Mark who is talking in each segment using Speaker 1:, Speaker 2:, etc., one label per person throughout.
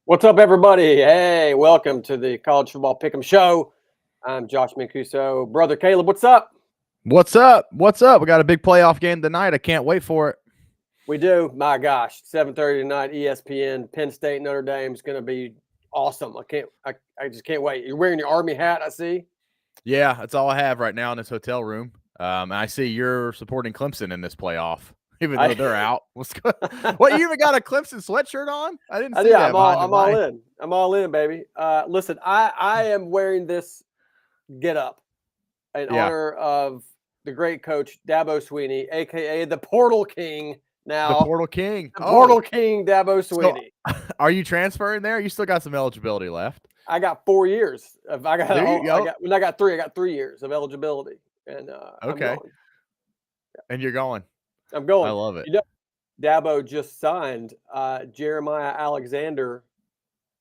Speaker 1: What's up, everybody? Hey, welcome to the College Football Pick'em Show. I'm Josh Mancuso. Brother Caleb, what's up?
Speaker 2: What's up? What's up? We got a big playoff game tonight. I can't wait for it.
Speaker 1: We do. My gosh, 7:30 tonight, ESPN, Penn State, Notre Dame is going to be awesome. I just can't wait. You're wearing your Army hat, I see.
Speaker 2: Yeah, that's all I have right now in this hotel room. And I see you're supporting Clemson in this playoff, even though they're out. What, you even got a Clemson sweatshirt on? I didn't see that.
Speaker 1: I'm all in. I'm all in, baby. Listen, I am wearing this get up in honor of the great coach Dabo Swinney, aka the Portal King. Now,
Speaker 2: the Portal King.
Speaker 1: Portal King, Dabo Swinney.
Speaker 2: So, are you transferring there? You still got some eligibility left.
Speaker 1: I got 4 years. I got 3 years of eligibility, and
Speaker 2: okay.
Speaker 1: I'm going.
Speaker 2: And you're going.
Speaker 1: I'm going.
Speaker 2: I love it.
Speaker 1: You know, Dabo just signed Jeremiah Alexander,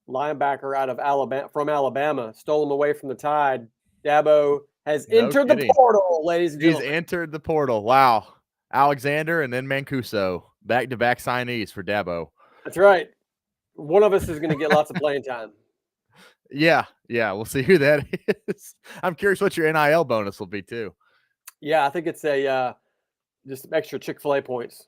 Speaker 1: linebacker out of Alabama, from Alabama, stole him away from the Tide. Dabo has entered the portal, ladies and gentlemen.
Speaker 2: He's entered the portal. Wow. Alexander and then Mancuso, back-to-back signees for Dabo.
Speaker 1: That's right. One of us is going to get lots of playing time.
Speaker 2: Yeah. We'll see who that is. I'm curious what your NIL bonus will be too.
Speaker 1: Yeah, I think it's a just extra Chick-fil-A points.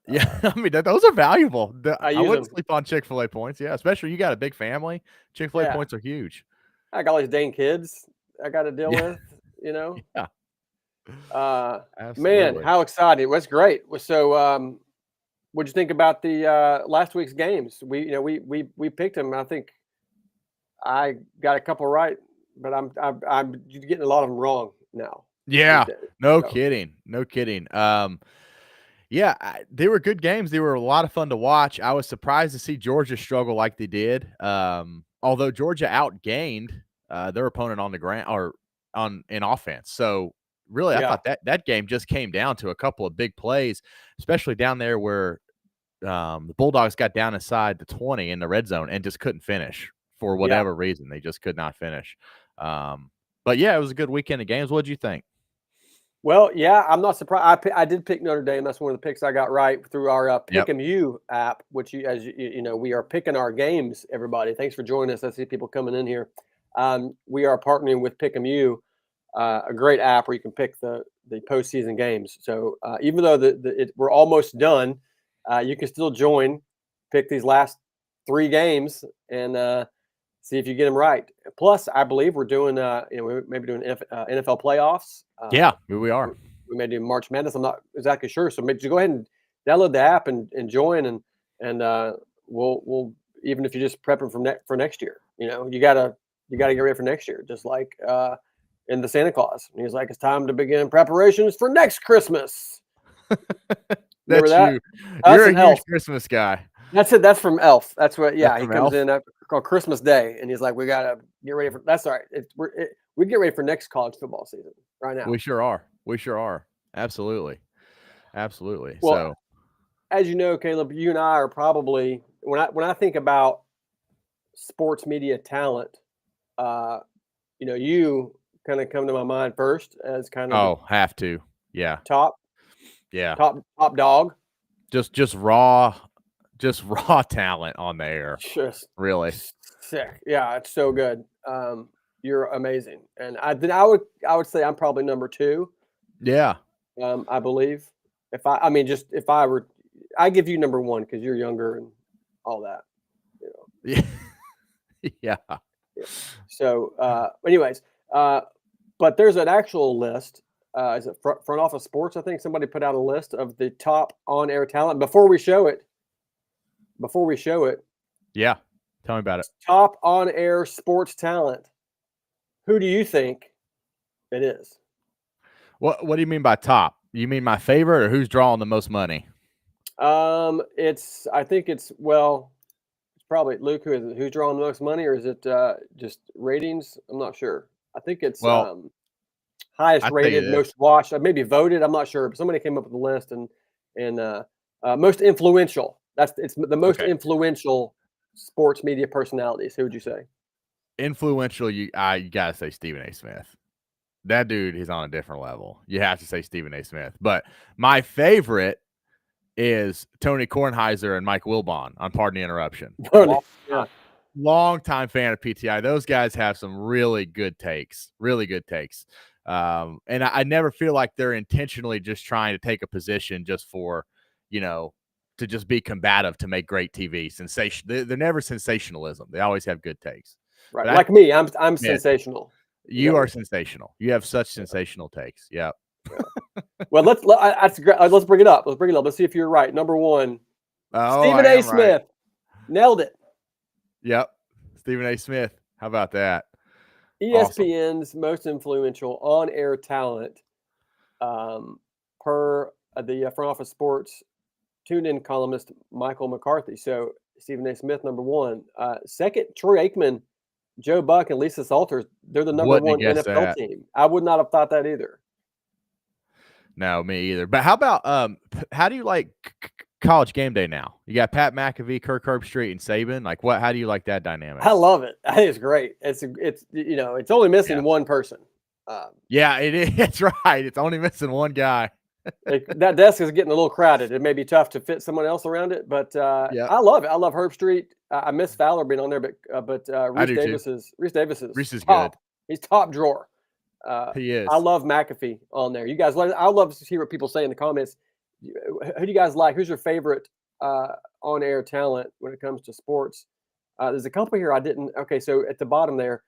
Speaker 2: Yeah, I mean those are valuable.
Speaker 1: I
Speaker 2: wouldn't sleep on Chick-fil-A points. Yeah, especially you got a big family. Chick-fil-A points are huge.
Speaker 1: I got all these dang kids I got to deal with. You know.
Speaker 2: Yeah.
Speaker 1: Man, how exciting! That's great. So, what'd you think about the last week's games? We picked them. I think I got a couple right, but I'm getting a lot of them wrong now.
Speaker 2: Yeah, no kidding. Yeah, they were good games. They were a lot of fun to watch. I was surprised to see Georgia struggle like they did. Although Georgia outgained their opponent on the ground or in offense. So really, I thought that game just came down to a couple of big plays, especially down there where the Bulldogs got down inside the 20 in the red zone and just couldn't finish for whatever reason. They just could not finish. But yeah, it was a good weekend of games. What did you think?
Speaker 1: Well, yeah, I'm not surprised. I did pick Notre Dame. That's one of the picks I got right through our Pick'em app, which as you know, we are picking our games. Everybody, thanks for joining us. I see people coming in here. We are partnering with Pick'em, a great app where you can pick the postseason games. So even though we're almost done, you can still join, pick these last 3 games, and see if you get them right. Plus, I believe we're doing, we may be doing NFL playoffs.
Speaker 2: Yeah, we are.
Speaker 1: We may do March Madness. I'm not exactly sure. So maybe you go ahead and download the app and join, and we'll even if you're just prepping for next year, you gotta get ready for next year, just like in the Santa Claus. And he's like, it's time to begin preparations for next Christmas.
Speaker 2: Remember that? You're a huge Christmas guy.
Speaker 1: That's it. That's from Elf. That's what. Yeah, he comes in on Christmas Day, and he's like, "We gotta get ready for." That's all right. We get ready for next college football season right now.
Speaker 2: We sure are. Absolutely.
Speaker 1: Well,
Speaker 2: so,
Speaker 1: as you know, Caleb, you and I are probably when I think about sports media talent, you kind of come to my mind first as kind of
Speaker 2: have to,
Speaker 1: top dog,
Speaker 2: just raw talent on the air.
Speaker 1: Just
Speaker 2: really
Speaker 1: sick. Yeah, it's so good. You're amazing, and I would say I'm probably number 2.
Speaker 2: Yeah.
Speaker 1: I believe if I were, I give you number 1 because you're younger and all that.
Speaker 2: Yeah.
Speaker 1: So, anyways, but there's an actual list. Is it Front Office Sports? I think somebody put out a list of the top on-air talent. Before we show it.
Speaker 2: Yeah. Tell me about it.
Speaker 1: Top on-air sports talent. Who do you think it is?
Speaker 2: What do you mean by top? You mean my favorite, or who's drawing the most money?
Speaker 1: I think it's probably Luke who's drawing the most money, or is it just ratings? I'm not sure. I think it's highest rated, most watched, maybe voted. I'm not sure, but somebody came up with a list and most influential. It's the most influential sports media personalities. Who would you say?
Speaker 2: Influential, you gotta say Stephen A. Smith. That dude is on a different level. You have to say Stephen A. Smith. But my favorite is Tony Kornheiser and Mike Wilbon on Pardon the Interruption.
Speaker 1: Yeah.
Speaker 2: Long time fan of PTI. Those guys have some really good takes. And I never feel like they're intentionally just trying to take a position just for, to just be combative to make great TV. They're never sensationalism. They always have good takes.
Speaker 1: Right.
Speaker 2: But
Speaker 1: Like me, I'm sensational.
Speaker 2: You are sensational. You have such sensational takes. Yep.
Speaker 1: Yeah. Well, let's bring it up. Let's see if you're right. Number one, Stephen A. Smith. Right. Nailed it.
Speaker 2: Yep. Stephen A. Smith. How about that?
Speaker 1: ESPN's most influential on-air talent, per the Front Office Sports tuned-in columnist Michael McCarthy. So Stephen A. Smith, number one. Second, Troy Aikman, Joe Buck, and Lisa Salters. They're the number one NFL team. I would not have thought that either.
Speaker 2: No, me either. But how about how do you like College Game Day now? You got Pat McAfee, Kirk Herbstreit, and Saban. Like what? How do you like that dynamic?
Speaker 1: I love it. I think it's great. It's it's only missing one person.
Speaker 2: Yeah, it is. That's right. It's only missing one guy.
Speaker 1: That desk is getting a little crowded. It may be tough to fit someone else around it, but I love it. I love Herbstreit. I miss Fowler being on there, but Reese Davis is
Speaker 2: top.
Speaker 1: Good. He's top drawer.
Speaker 2: He is.
Speaker 1: I love McAfee on there. You guys, I love to hear what people say in the comments. Who do you guys like? Who's your favorite on-air talent when it comes to sports? There's a couple here I didn't. Okay, so at the bottom there,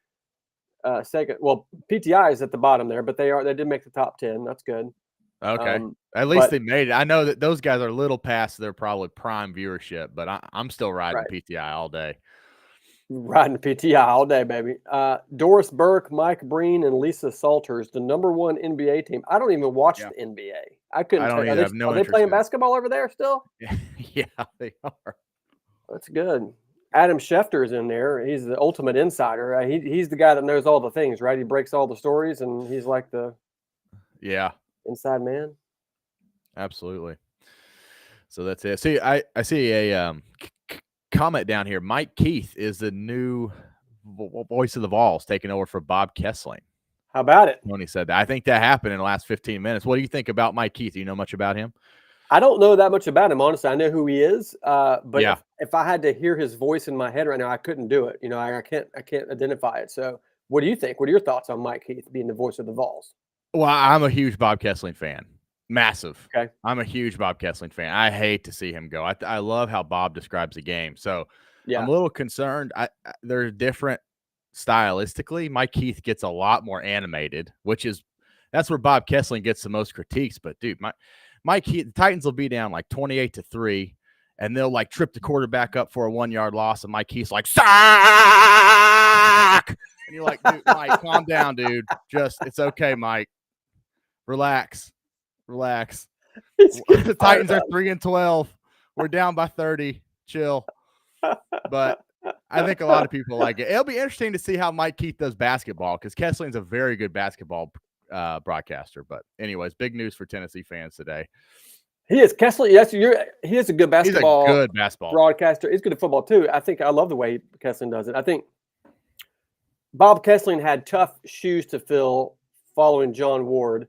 Speaker 1: second. Well, PTI is at the bottom there, but they did make the top 10. That's good.
Speaker 2: Okay, at least they made it. I know that those guys are a little past their probably prime viewership, but I'm still riding PTI all day.
Speaker 1: Riding PTI all day, baby. Doris Burke, Mike Breen, and Lisa Salters, the number one NBA team. I don't even watch the NBA. I couldn't. Are they playing basketball over there still?
Speaker 2: Yeah, they are.
Speaker 1: That's good. Adam Schefter's in there. He's the ultimate insider. He's the guy that knows all the things, right? He breaks all the stories, and he's like the inside man.
Speaker 2: Absolutely. So that's it. See, I see a comment down here. Mike Keith is the new voice of the Vols, taking over for Bob Kessling.
Speaker 1: How about it?
Speaker 2: Tony said that. I think that happened in the last 15 minutes. What do you think about Mike Keith? Do you know much about him?
Speaker 1: I don't know that much about him, honestly. I know who he is, but if I had to hear his voice in my head right now, I couldn't do it. I can't identify it. So, what do you think? What are your thoughts on Mike Keith being the voice of the Vols?
Speaker 2: Well, I'm a huge Bob Kessling fan. Massive.
Speaker 1: Okay.
Speaker 2: I'm a huge Bob Kessling fan. I hate to see him go. I love how Bob describes the game. So I'm a little concerned. They're different stylistically. Mike Keith gets a lot more animated, that's where Bob Kessling gets the most critiques. But dude, Mike Keith, the Titans will be down like 28-3, and they'll like trip the quarterback up for a 1-yard loss, and Mike Keith's like, sack! And you're like, dude, Mike, calm down, dude. It's okay, Mike. Relax. The Titans are 3-12. We're down by 30. Chill. But I think a lot of people like it. It'll be interesting to see how Mike Keith does basketball, because Kessling's a very good basketball broadcaster. But anyways, big news for Tennessee fans today.
Speaker 1: He is Kessling. Yes, he is a good basketball.
Speaker 2: He's a good basketball
Speaker 1: broadcaster. He's good at football too. I love the way Kessling does it. I think Bob Kessling had tough shoes to fill following John Ward.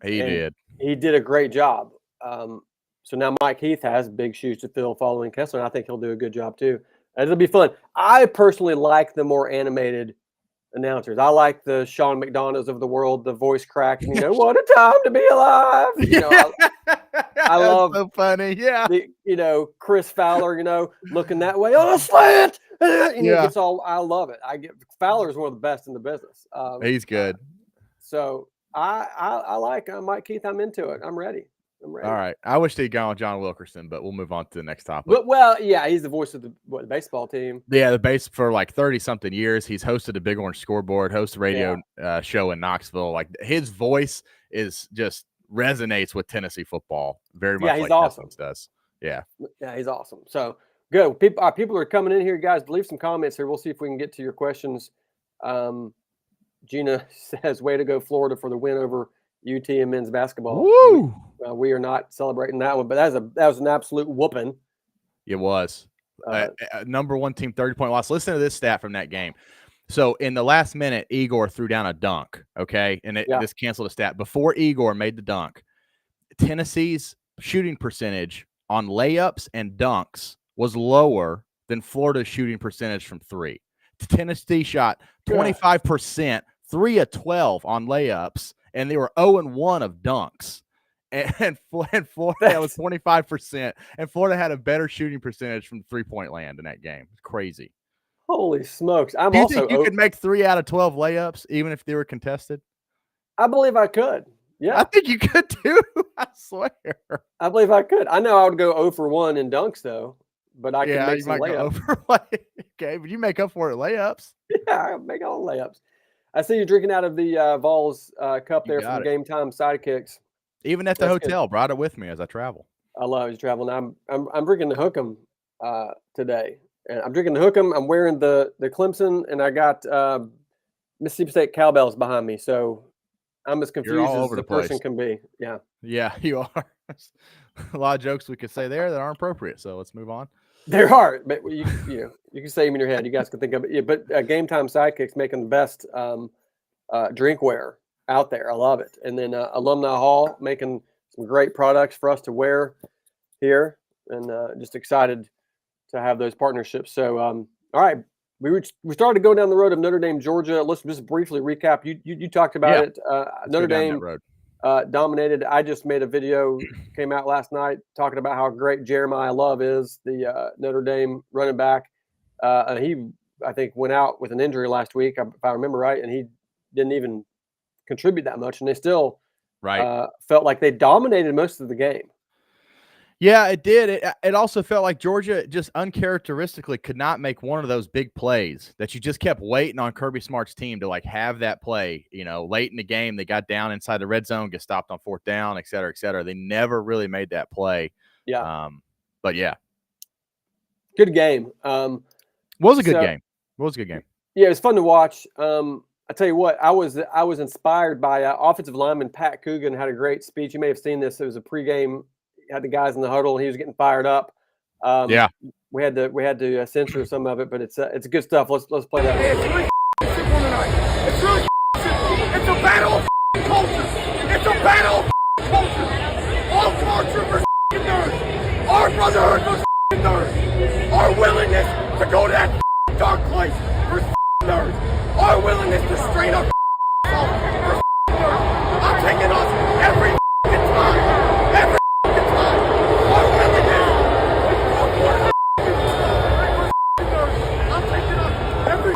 Speaker 2: He did.
Speaker 1: He did a great job. So now Mike Heath has big shoes to fill following Kessler. I think he'll do a good job too. It'll be fun. I personally like the more animated announcers. I like the Sean McDonoughs of the world, the voice crack. What a time to be alive. I love
Speaker 2: so funny. Yeah.
Speaker 1: Chris Fowler, looking that way on a slant. It's all. I love it. Fowler is one of the best in the business.
Speaker 2: He's good.
Speaker 1: So I like Mike Keith. I'm into it. I'm ready.
Speaker 2: All right. I wish they'd gone with John Wilkerson, but we'll move on to the next topic.
Speaker 1: He's the voice of the baseball team.
Speaker 2: Yeah, the base for like 30-something years. He's hosted a Big Orange Scoreboard, hosted a radio show in Knoxville. Like his voice is just resonates with Tennessee football very much.
Speaker 1: Yeah, he's awesome.
Speaker 2: Does. Yeah,
Speaker 1: he's awesome. So good. People are coming in here, guys. Leave some comments here. We'll see if we can get to your questions. Gina says, "Way to go, Florida, for the win over UT and men's basketball."
Speaker 2: Woo!
Speaker 1: We are not celebrating that one, but that was an absolute whooping.
Speaker 2: It was number one team 30-point loss. Listen to this stat from that game. So in the last minute, Igor threw down a dunk. Okay, and this canceled a stat. Before Igor made the dunk, Tennessee's shooting percentage on layups and dunks was lower than Florida's shooting percentage from three. Tennessee shot 25%, 3 of 12 on layups, and they were 0-1 of dunks. And Florida was 25%, and Florida had a better shooting percentage from three-point land in that game. It's crazy.
Speaker 1: Holy smokes.
Speaker 2: Do you think you could make 3 out of 12 layups, even if they were contested?
Speaker 1: I believe I could. Yeah.
Speaker 2: I think you could too. I swear.
Speaker 1: I believe I could. I know I would go 0 for 1 in dunks, though, but I can make some layups.
Speaker 2: Okay, but you make up for it layups.
Speaker 1: Yeah, I make all layups. I see you drinking out of the Vols cup there from Game Time Sidekicks.
Speaker 2: Even at the hotel, brought it with me as I travel.
Speaker 1: I love traveling. I'm drinking the Hook'em today, and I'm drinking the Hook'em. I'm wearing the Clemson, and I got Mississippi State cowbells behind me, so I'm as confused as the person can be. Yeah.
Speaker 2: Yeah, you are. A lot of jokes we could say there that aren't appropriate, so let's move on.
Speaker 1: There are, but you can say them in your head. You guys can think of it. Yeah, but Game Time Sidekicks making the best drinkware out there. I love it. And then Alumni Hall making some great products for us to wear here, and just excited to have those partnerships. So, all right, we started to go down the road of Notre Dame, Georgia. Let's just briefly recap. You talked about it. Notre Dame dominated. I just made a video, came out last night, talking about how great Jeremiah Love is, the Notre Dame running back. He, I think, went out with an injury last week, if I remember right, and he didn't even contribute that much, and they still felt like they dominated most of the game.
Speaker 2: Yeah, it did. It also felt like Georgia just uncharacteristically could not make one of those big plays that you just kept waiting on Kirby Smart's team to like have that play. You know, late in the game, they got down inside the red zone, get stopped on 4th down, et cetera, et cetera. They never really made that play.
Speaker 1: Yeah.
Speaker 2: But yeah.
Speaker 1: Good game.
Speaker 2: Was a good game. It was a good game.
Speaker 1: Yeah, it was fun to watch. I tell you what, I was inspired by offensive lineman Pat Coogan had a great speech. You may have seen this. It was a pregame. Had the guys in the huddle, and he was getting fired up. We had to censor some of it, but it's good stuff. Let's play that.
Speaker 3: It's really simple tonight. It's really simple. It's a battle of culture. It's a battle of culture. All stormtroopers nerds. Our brotherhood was nerds. Our willingness to go to that dark place for nerds. Our willingness to straight up for nerds. I'm taking us every time. Every time. Our willingness I'm taking us every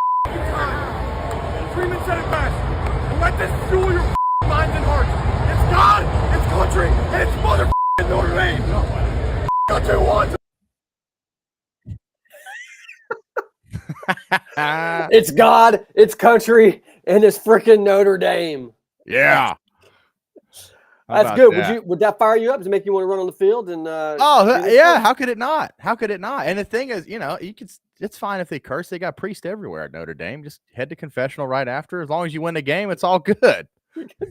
Speaker 3: time. Freeman said it best. Let this fuel your minds and hearts. It's God, it's country, and it's motherfucking Notre Dame. Country wants.
Speaker 1: It's God, it's country, and it's freaking Notre Dame.
Speaker 2: Yeah.
Speaker 1: That's good. Would that fire you up to make you want to run on the field? And
Speaker 2: yeah, how could it not? How could it not? And the thing is, it's fine if they curse. They got priests everywhere at Notre Dame. Just head to confessional right after. As long as you win the game, it's all good.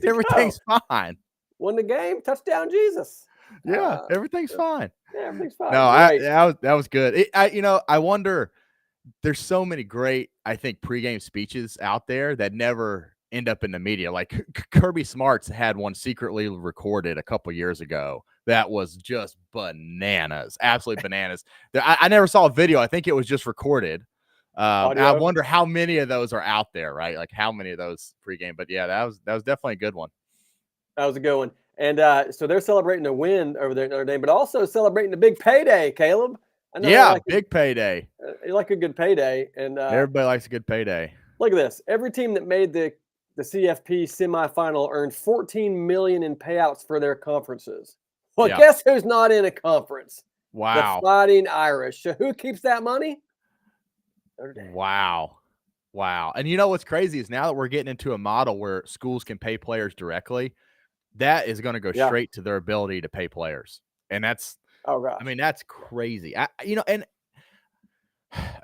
Speaker 2: Everything's fine.
Speaker 1: Won the game, touchdown, Jesus.
Speaker 2: Yeah, everything's fine.
Speaker 1: Yeah, everything's fine.
Speaker 2: No, that was good. I wonder. There's so many great, I think, pregame speeches out there that never end up in the media. Like Kirby Smart's had one secretly recorded a couple years ago that was just bananas, absolutely bananas. I never saw a video. I think it was just recorded. I wonder how many of those are out there, right? Like how many of those pregame. But yeah, that was definitely a good one.
Speaker 1: That was a good one. And so they're celebrating a win over there at Notre Dame, but also celebrating a big payday, Caleb.
Speaker 2: Big payday.
Speaker 1: You like a good payday, and
Speaker 2: everybody likes a good payday.
Speaker 1: Look at this. Every team that made the CFP semifinal earned $14 million in payouts for their conferences. Well, guess who's not in a conference?
Speaker 2: Wow.
Speaker 1: The Fighting Irish. So who keeps that money?
Speaker 2: Wow. And you know what's crazy is now that we're getting into a model where schools can pay players directly, that is going to go straight to their ability to pay players. And that's that's crazy. And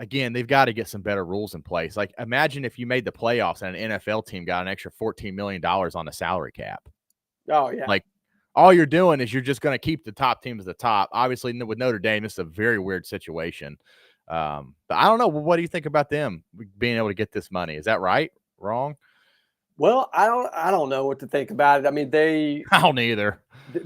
Speaker 2: again, they've got to get some better rules in place. Like, imagine if you made the playoffs and an NFL team got an extra $14 million on the salary cap.
Speaker 1: Oh, yeah.
Speaker 2: Like, all you're doing is you're just going to keep the top teams at the top. Obviously, with Notre Dame, this is a very weird situation. But I don't know. What do you think about them being able to get this money? Is that right? Wrong?
Speaker 1: Well, I don't know what to think about it. I mean,
Speaker 2: I don't either.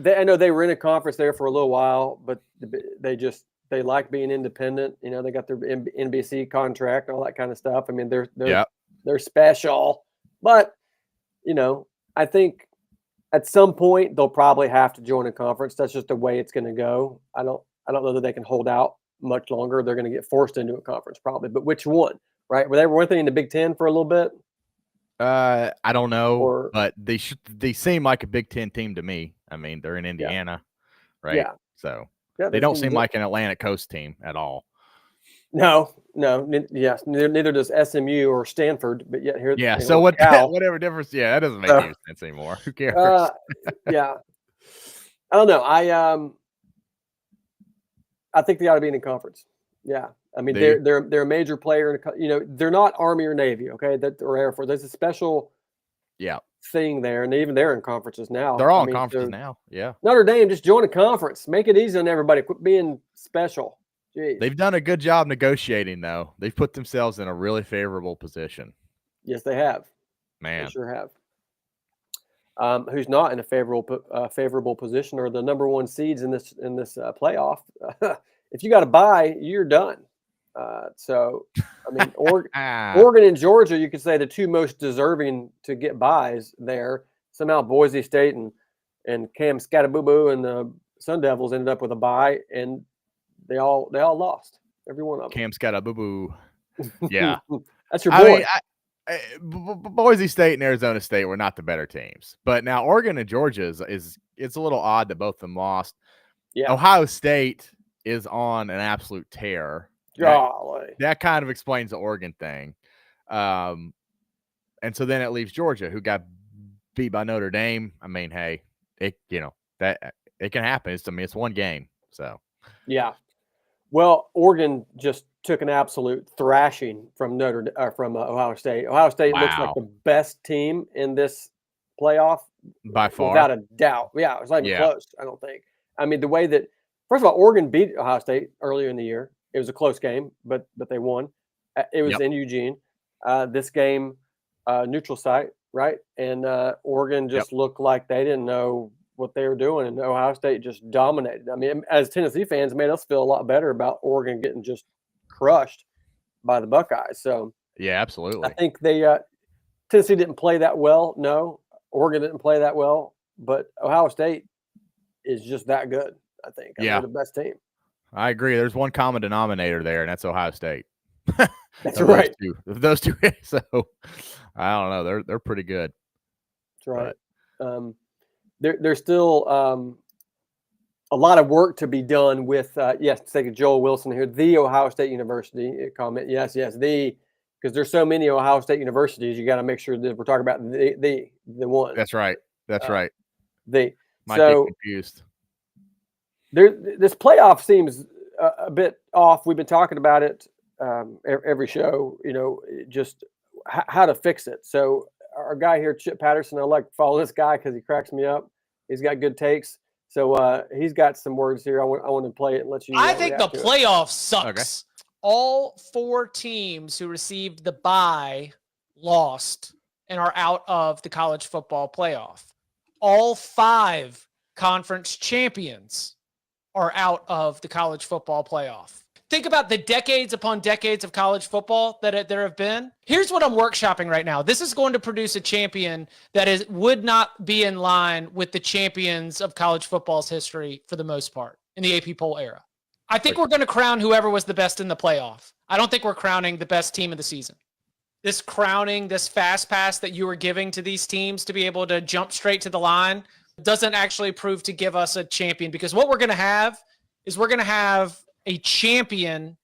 Speaker 1: I know they were in a conference there for a little while, but they like being independent. You know, they got their NBC contract, all that kind of stuff. I mean, they're special, but you know, I think at some point they'll probably have to join a conference. That's just the way it's going to go. I don't know that they can hold out much longer. They're going to get forced into a conference probably, but which one? Right? Weren't they in the Big Ten for a little bit?
Speaker 2: I don't know, but they seem like a Big Ten team to me. I mean, they're in Indiana, right?
Speaker 1: Yeah.
Speaker 2: So
Speaker 1: Yeah,
Speaker 2: they don't seem like an Atlantic Coast team at all.
Speaker 1: No. Yes, neither does SMU or Stanford. But yet here,
Speaker 2: yeah. So whatever difference? Yeah, that doesn't make any sense anymore. Who cares?
Speaker 1: Yeah, I don't know. I think they ought to be in a conference. Yeah, I mean they're a major player. You know, they're not Army or Navy, okay, or Air Force. There's a special thing there, and even they're in conferences now.
Speaker 2: They're all in conferences now. Yeah,
Speaker 1: Notre Dame, just join a conference. Make it easy on everybody. Quit being special. Jeez.
Speaker 2: They've done a good job negotiating, though. They've put themselves in a really favorable position.
Speaker 1: Yes, they have.
Speaker 2: Man,
Speaker 1: they sure have. Who's not in a favorable position are the number one seeds in this playoff. If you got to bye, you're done. So, I mean, Oregon and Georgia, you could say the two most deserving to get byes there. Somehow Boise State and Cam Scattaboo and the Sun Devils ended up with a bye, and they all lost. Every one of them.
Speaker 2: Cam Scattaboo. Yeah,
Speaker 1: that's your boy.
Speaker 2: I mean, Boise State and Arizona State were not the better teams, but now Oregon and Georgia is it's a little odd that both of them lost.
Speaker 1: Yeah,
Speaker 2: Ohio State is on an absolute tear. That kind of explains the Oregon thing. And so then it leaves Georgia, who got beat by Notre Dame. I mean, hey, it can happen. It's one game. So
Speaker 1: yeah. Well, Oregon just took an absolute thrashing from Ohio State. Ohio State looks like the best team in this playoff
Speaker 2: by far,
Speaker 1: without a doubt. Yeah, it was not even close. I don't think. I mean, the way that first of all, Oregon beat Ohio State earlier in the year. It was a close game, but they won. It was in Eugene. This game, neutral site, right? And Oregon just looked like they didn't know what they were doing, and Ohio State just dominated. I mean, as Tennessee fans, it made us feel a lot better about Oregon getting just crushed by the Buckeyes. So
Speaker 2: yeah, absolutely.
Speaker 1: I think Tennessee didn't play that well. No, Oregon didn't play that well, but Ohio State is just that good. I think. They're the best team.
Speaker 2: I agree. There's one common denominator there, and that's Ohio State.
Speaker 1: That's right.
Speaker 2: Those two. So I don't know. They're pretty good.
Speaker 1: That's right. There's still a lot of work to be done with. Take Joel Wilson here. The Ohio State University comment. Yes, because there's so many Ohio State universities. You got to make sure that we're talking about the one.
Speaker 2: That's right. That's right.
Speaker 1: Might
Speaker 2: get confused.
Speaker 1: This playoff seems a bit off. We've been talking about it every show, you know, just how to fix it. So our guy here, Chip Patterson, I like to follow this guy because he cracks me up. He's got good takes. So he's got some words here. I want to play it and let you.
Speaker 4: I think the playoff sucks. Okay. All four teams who received the bye lost and are out of the college football playoff. All five conference champions are out of the college football playoff. Think about the decades upon decades of college football that there have been. Here's what I'm workshopping right now. This is going to produce a champion that would not be in line with the champions of college football's history for the most part in the AP poll era. I think we're going to crown whoever was the best in the playoff. I don't think we're crowning the best team of the season. This crowning, this fast pass that you were giving to these teams to be able to jump straight to the line doesn't actually prove to give us a champion, because what we're going to have is we're going to have a champion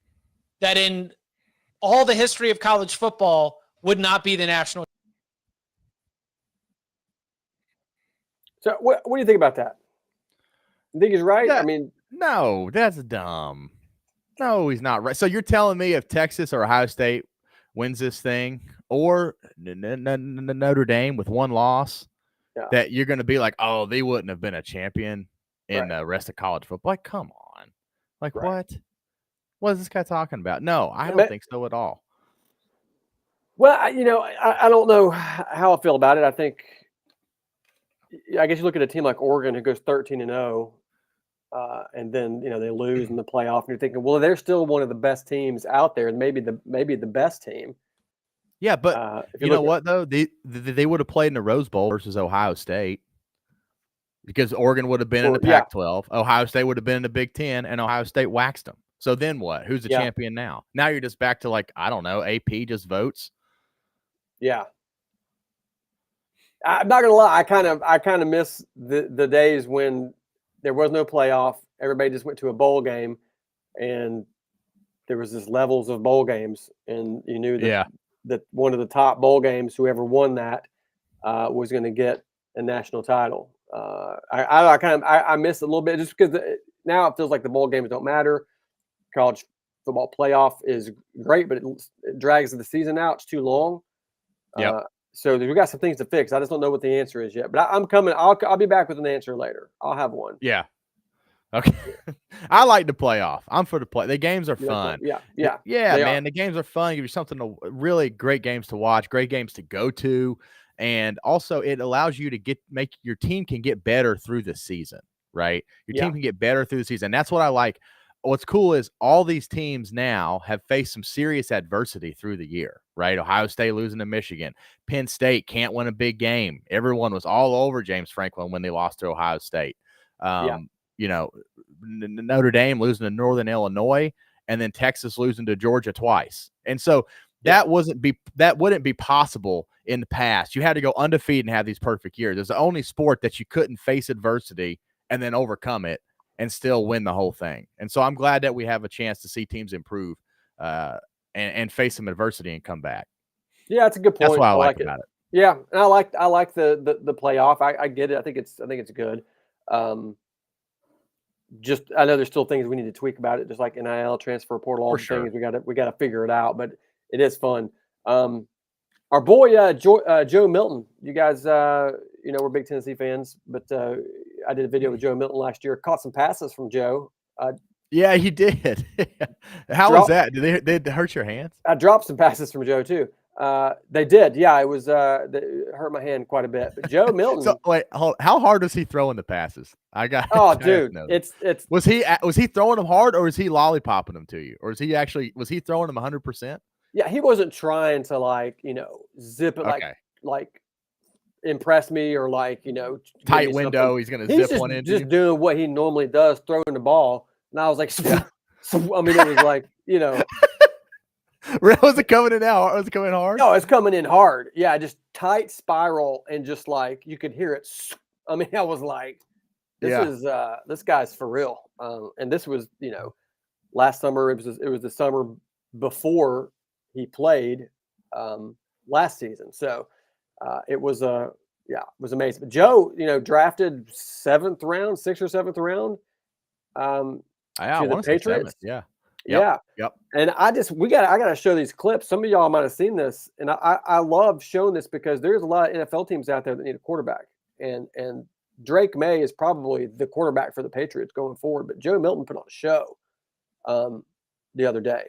Speaker 4: that in all the history of college football would not be the national.
Speaker 1: So what do you think about that? You think he's right? I mean,
Speaker 2: no, that's dumb. No, he's not right. So you're telling me if Texas or Ohio State wins this thing, or Notre Dame with one loss, that you're going to be like, oh, they wouldn't have been a champion in the rest of college football? Like, come on. Like, what? What is this guy talking about? No, I don't think so at all.
Speaker 1: Well, I don't know how I feel about it. I think I guess you look at a team like Oregon who goes 13-0, and then they lose in the playoff, and you're thinking, well, they're still one of the best teams out there, and maybe the best team.
Speaker 2: Yeah, but
Speaker 1: if
Speaker 2: you know what though? They would have played in the Rose Bowl versus Ohio State because Oregon would have been in the Pac-12, Ohio State would have been in the Big Ten, and Ohio State waxed them. So then what? Who's the champion now? Now you're just back to like, I don't know, AP just votes.
Speaker 1: Yeah. I'm not gonna lie, I kind of miss the days when there was no playoff. Everybody just went to a bowl game, and there was this levels of bowl games, and you knew that one of the top bowl games, whoever won that, was going to get a national title. I miss it a little bit just because now it feels like the bowl games don't matter. College football playoff is great, but it drags the season out. It's too long.
Speaker 2: Yeah.
Speaker 1: So we got some things to fix. I just don't know what the answer is yet, but I'm coming. I'll be back with an answer later. I'll have one.
Speaker 2: Yeah. Okay. I like the playoff. I'm for the play. The games are fun.
Speaker 1: Yeah,
Speaker 2: man. The games are fun. Give you something to really great games to watch, great games to go to, and also it allows you to make your team can get better through the season, right? Your team can get better through the season. That's what I like. What's cool is all these teams now have faced some serious adversity through the year, right? Ohio State losing to Michigan. Penn State can't win a big game. Everyone was all over James Franklin when they lost to Ohio State. Notre Dame losing to Northern Illinois, and then Texas losing to Georgia twice. And so that wouldn't be possible in the past. You had to go undefeated and have these perfect years. It's the only sport that you couldn't face adversity and then overcome it and still win the whole thing. And so I'm glad that we have a chance to see teams improve and face some adversity and come back.
Speaker 1: Yeah, that's a good point.
Speaker 2: That's what I like about it.
Speaker 1: Yeah, and I like the playoff. I get it. I think it's good. Just I know there's still things we need to tweak about it, just like NIL, transfer portal, all the things we got to figure it out. But it is fun. Our boy Joe Milton. You guys, we're big Tennessee fans, but I did a video with Joe Milton last year. Caught some passes from Joe.
Speaker 2: Yeah, he did. How was that? Did they hurt your hands?
Speaker 1: I dropped some passes from Joe too. They did. Yeah, it was they hurt my hand quite a bit. But Joe Milton.
Speaker 2: So wait, how hard was he throwing the passes?
Speaker 1: Dude, it's
Speaker 2: was he throwing them hard, or was he lollipopping them to you, or was he throwing them 100%?
Speaker 1: Yeah, he wasn't trying to zip it like impress me or
Speaker 2: tight window. He's gonna zip one in.
Speaker 1: Just doing what he normally does, throwing the ball. And I was like, I mean, it was like
Speaker 2: Was it coming in now? Was it coming hard?
Speaker 1: No, it's coming in hard. Yeah, just tight spiral and just you could hear it. I mean, I was like, this guy's for real. And this was, last summer. It was the summer before he played last season. So it was it was amazing. But Joe, drafted 6th or 7th round.
Speaker 2: I want to say Patriots. Yeah.
Speaker 1: Yep. And I got to show these clips. Some of y'all might have seen this, and I love showing this because there's a lot of NFL teams out there that need a quarterback, and Drake May is probably the quarterback for the Patriots going forward. But Joe Milton put on a show the other day.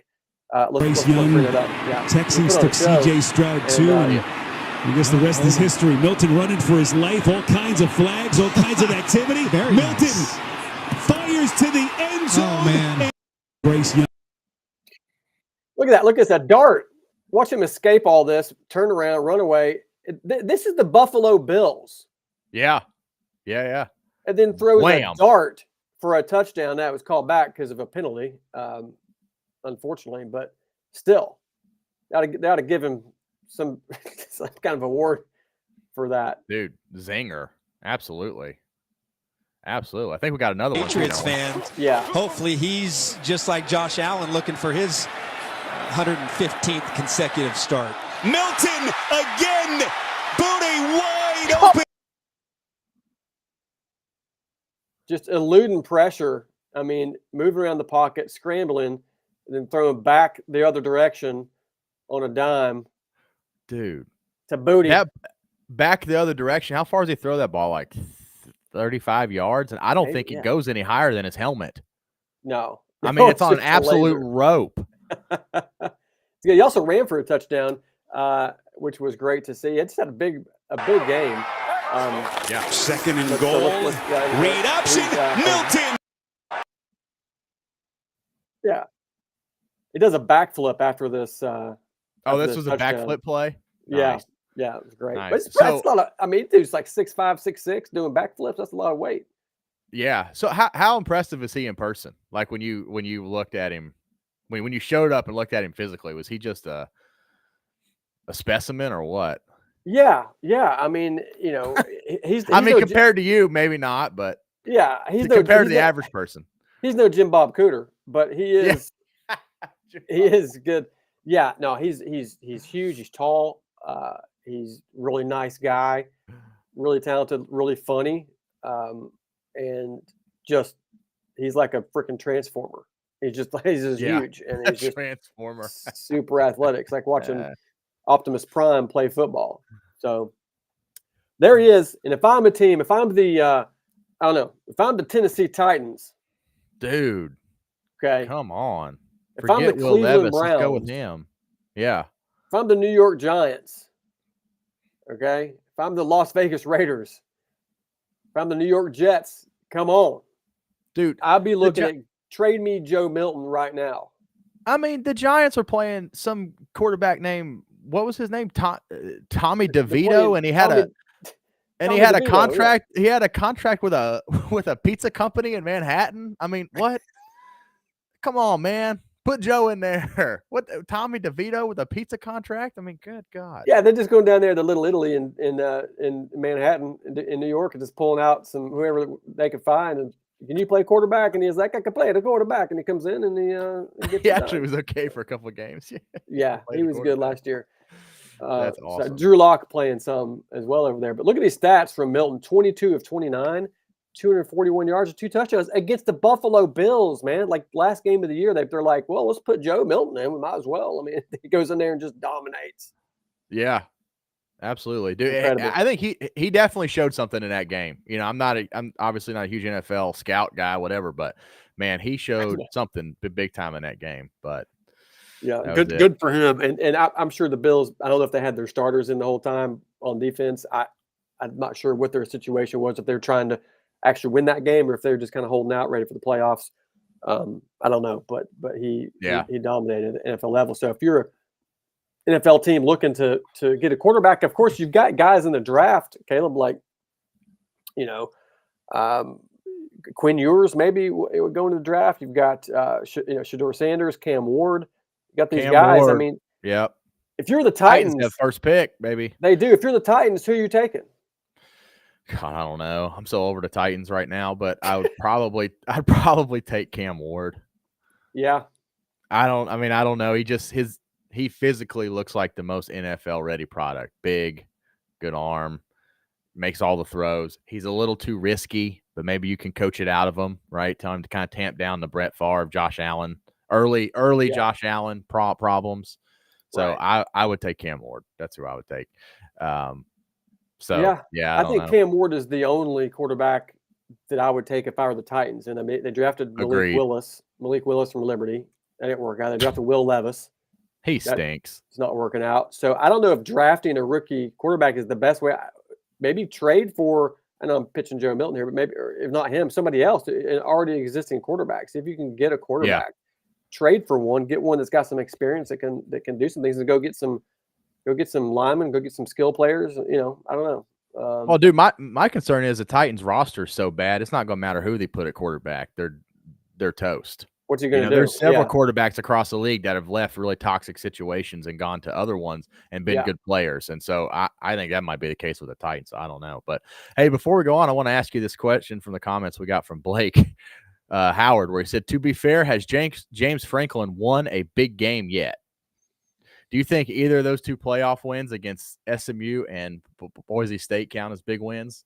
Speaker 1: Let's bring it up. Yeah.
Speaker 5: Texans took C.J. Stroud too. I guess the rest is history. Milton running for his life, all kinds of flags, all kinds of activity. Milton fires to the end zone.
Speaker 3: Oh man.
Speaker 5: Bryce Young.
Speaker 1: Look at that. Look at that dart. Watch him escape all this, turn around, run away. This is the Buffalo Bills.
Speaker 2: Yeah.
Speaker 1: And then throws a dart for a touchdown. That was called back because of a penalty, unfortunately. But still, they ought to give him some kind of award for that.
Speaker 2: Dude, zinger. Absolutely. I think we got another
Speaker 6: Patriots fan.
Speaker 1: Yeah.
Speaker 6: Hopefully he's just like Josh Allen looking for his 115th consecutive start.
Speaker 3: Milton again. Booty wide open.
Speaker 1: Just eluding pressure. I mean, moving around the pocket, scrambling, and then throwing back the other direction on a dime.
Speaker 2: Dude.
Speaker 1: To Booty.
Speaker 2: Back the other direction. How far does he throw that ball? Like 35 yards? And I don't think it goes any higher than his helmet.
Speaker 1: No.
Speaker 2: I mean, it's on an absolute rope.
Speaker 1: Yeah, he also ran for a touchdown, which was great to see. It just had a big game.
Speaker 2: Yeah.
Speaker 5: Second and
Speaker 1: Let's-
Speaker 5: goal.
Speaker 1: let's- yeah,
Speaker 5: Read option. Milton.
Speaker 1: Yeah. He does a backflip after this.
Speaker 2: Oh,
Speaker 1: after
Speaker 2: this was a
Speaker 1: touchdown.
Speaker 2: backflip play?
Speaker 1: Yeah.
Speaker 2: Nice.
Speaker 1: Yeah, it was great.
Speaker 2: Nice.
Speaker 1: But that's
Speaker 2: So-
Speaker 1: not a, I mean, dude's like 6'5", 6'6", doing backflips. That's a lot of weight.
Speaker 2: Yeah. So how impressive is he in person? Like when you looked at him, when you showed up and looked at him physically, was he just a specimen or what?
Speaker 1: Yeah. I mean, he's
Speaker 2: I mean,
Speaker 1: no,
Speaker 2: compared to you, maybe not, but
Speaker 1: yeah, he's no,
Speaker 2: compared to
Speaker 1: he's
Speaker 2: the
Speaker 1: no-
Speaker 2: average person.
Speaker 1: He's no Jim Bob Cooter, but he
Speaker 2: Yeah.
Speaker 1: is. He is good. Yeah, no, he's huge. He's tall. He's really nice guy, really talented, really funny, and just he's like a freaking transformer. He's just
Speaker 2: Yeah.
Speaker 1: huge, and he's just
Speaker 2: Transformer.
Speaker 1: super athletic. It's like watching Optimus Prime play football. So there he is. And if I'm a team, if I'm the I don't know, if I'm the Tennessee Titans,
Speaker 2: Dude,
Speaker 1: okay,
Speaker 2: come on.
Speaker 1: if I'm the
Speaker 2: Forget Will
Speaker 1: Cleveland
Speaker 2: Levis. Let's go with
Speaker 1: Browns,
Speaker 2: him. Yeah.
Speaker 1: if I'm the New York Giants, okay, if I'm the Las Vegas Raiders, if I'm the New York Jets, come on.
Speaker 2: Dude,
Speaker 1: I'd be looking at trade me Joe Milton right now.
Speaker 2: I mean, the Giants are playing some quarterback named, what was his name? Tommy DeVito, and he had
Speaker 1: Tommy
Speaker 2: a
Speaker 1: DeVito,
Speaker 2: contract. He had a contract with a pizza company in Manhattan. I mean, what? Come on, man. Put Joe in there. What, Tommy DeVito with a pizza contract? I mean, good God.
Speaker 1: Yeah, they're just going down there to Little Italy in Manhattan, in New York, and just pulling out whoever they could find. And can you play quarterback? And he's like, I can play the quarterback. And he comes in and he gets
Speaker 2: He
Speaker 1: it
Speaker 2: actually
Speaker 1: done.
Speaker 2: was okay for a couple of games.
Speaker 1: Yeah, he was good last year.
Speaker 2: That's awesome.
Speaker 1: So Drew Lock playing some as well over there. But look at these stats from Milton: 22 of 29, 241 yards, 2 touchdowns against the Buffalo Bills. Man, like last game of the year, they're like, well, let's put Joe Milton in. We might as well. I mean, he goes in there and just dominates.
Speaker 2: Yeah, absolutely, dude.
Speaker 1: Incredible.
Speaker 2: I think he definitely showed something in that game. I'm obviously not a huge NFL scout guy, whatever, but man, he showed something big time in that game. But
Speaker 1: yeah, good for him. And I'm sure the Bills, I don't know if they had their starters in the whole time on defense. I'm not sure what their situation was, if they're trying to actually win that game or if they're just kind of holding out, ready for the playoffs. I don't know, but he dominated at the NFL level. So if you're an NFL team looking to get a quarterback, of course you've got guys in the draft, Caleb, like Quinn Ewers maybe would go into the draft. You've got Shedeur Sanders, Cam Ward. You got these guys.
Speaker 2: Ward.
Speaker 1: I mean,
Speaker 2: yep.
Speaker 1: If you're the Titans
Speaker 2: have first pick, baby.
Speaker 1: They do. If you're the Titans, who are you taking?
Speaker 2: God, I don't know. I'm so over the Titans right now, but I'd probably take Cam Ward.
Speaker 1: Yeah.
Speaker 2: I don't know. He physically looks like the most NFL ready product. Big, good arm, makes all the throws. He's a little too risky, but maybe you can coach it out of him, right? Tell him to kind of tamp down the Brett Favre, Josh Allen, early Josh Allen problems. So right. I would take Cam Ward. That's who I would take. I think Cam Ward is the only quarterback that I would take if I were the Titans. And I mean, they drafted Malik Willis from Liberty. That didn't work out. They drafted Will Levis. He stinks.
Speaker 1: It's not working out. So I don't know if drafting a rookie quarterback is the best way. Maybe trade for, I know I'm pitching Joe Milton here, but maybe, or if not him, somebody else, an already existing quarterback. See if you can get a quarterback. Trade for one, get one that's got some experience that can do some things, and go get some linemen, go get some skill players. I don't know.
Speaker 2: Well, dude, my concern is the Titans roster is so bad, it's not going to matter who they put at quarterback. They're toast.
Speaker 1: What's he going to do?
Speaker 2: There's several quarterbacks across the league that have left really toxic situations and gone to other ones and been good players. And so I think that might be the case with the Titans. I don't know. But, hey, before we go on, I want to ask you this question from the comments we got from Blake Howard, where he said, to be fair, has James Franklin won a big game yet? Do you think either of those two playoff wins against SMU and Boise State count as big wins?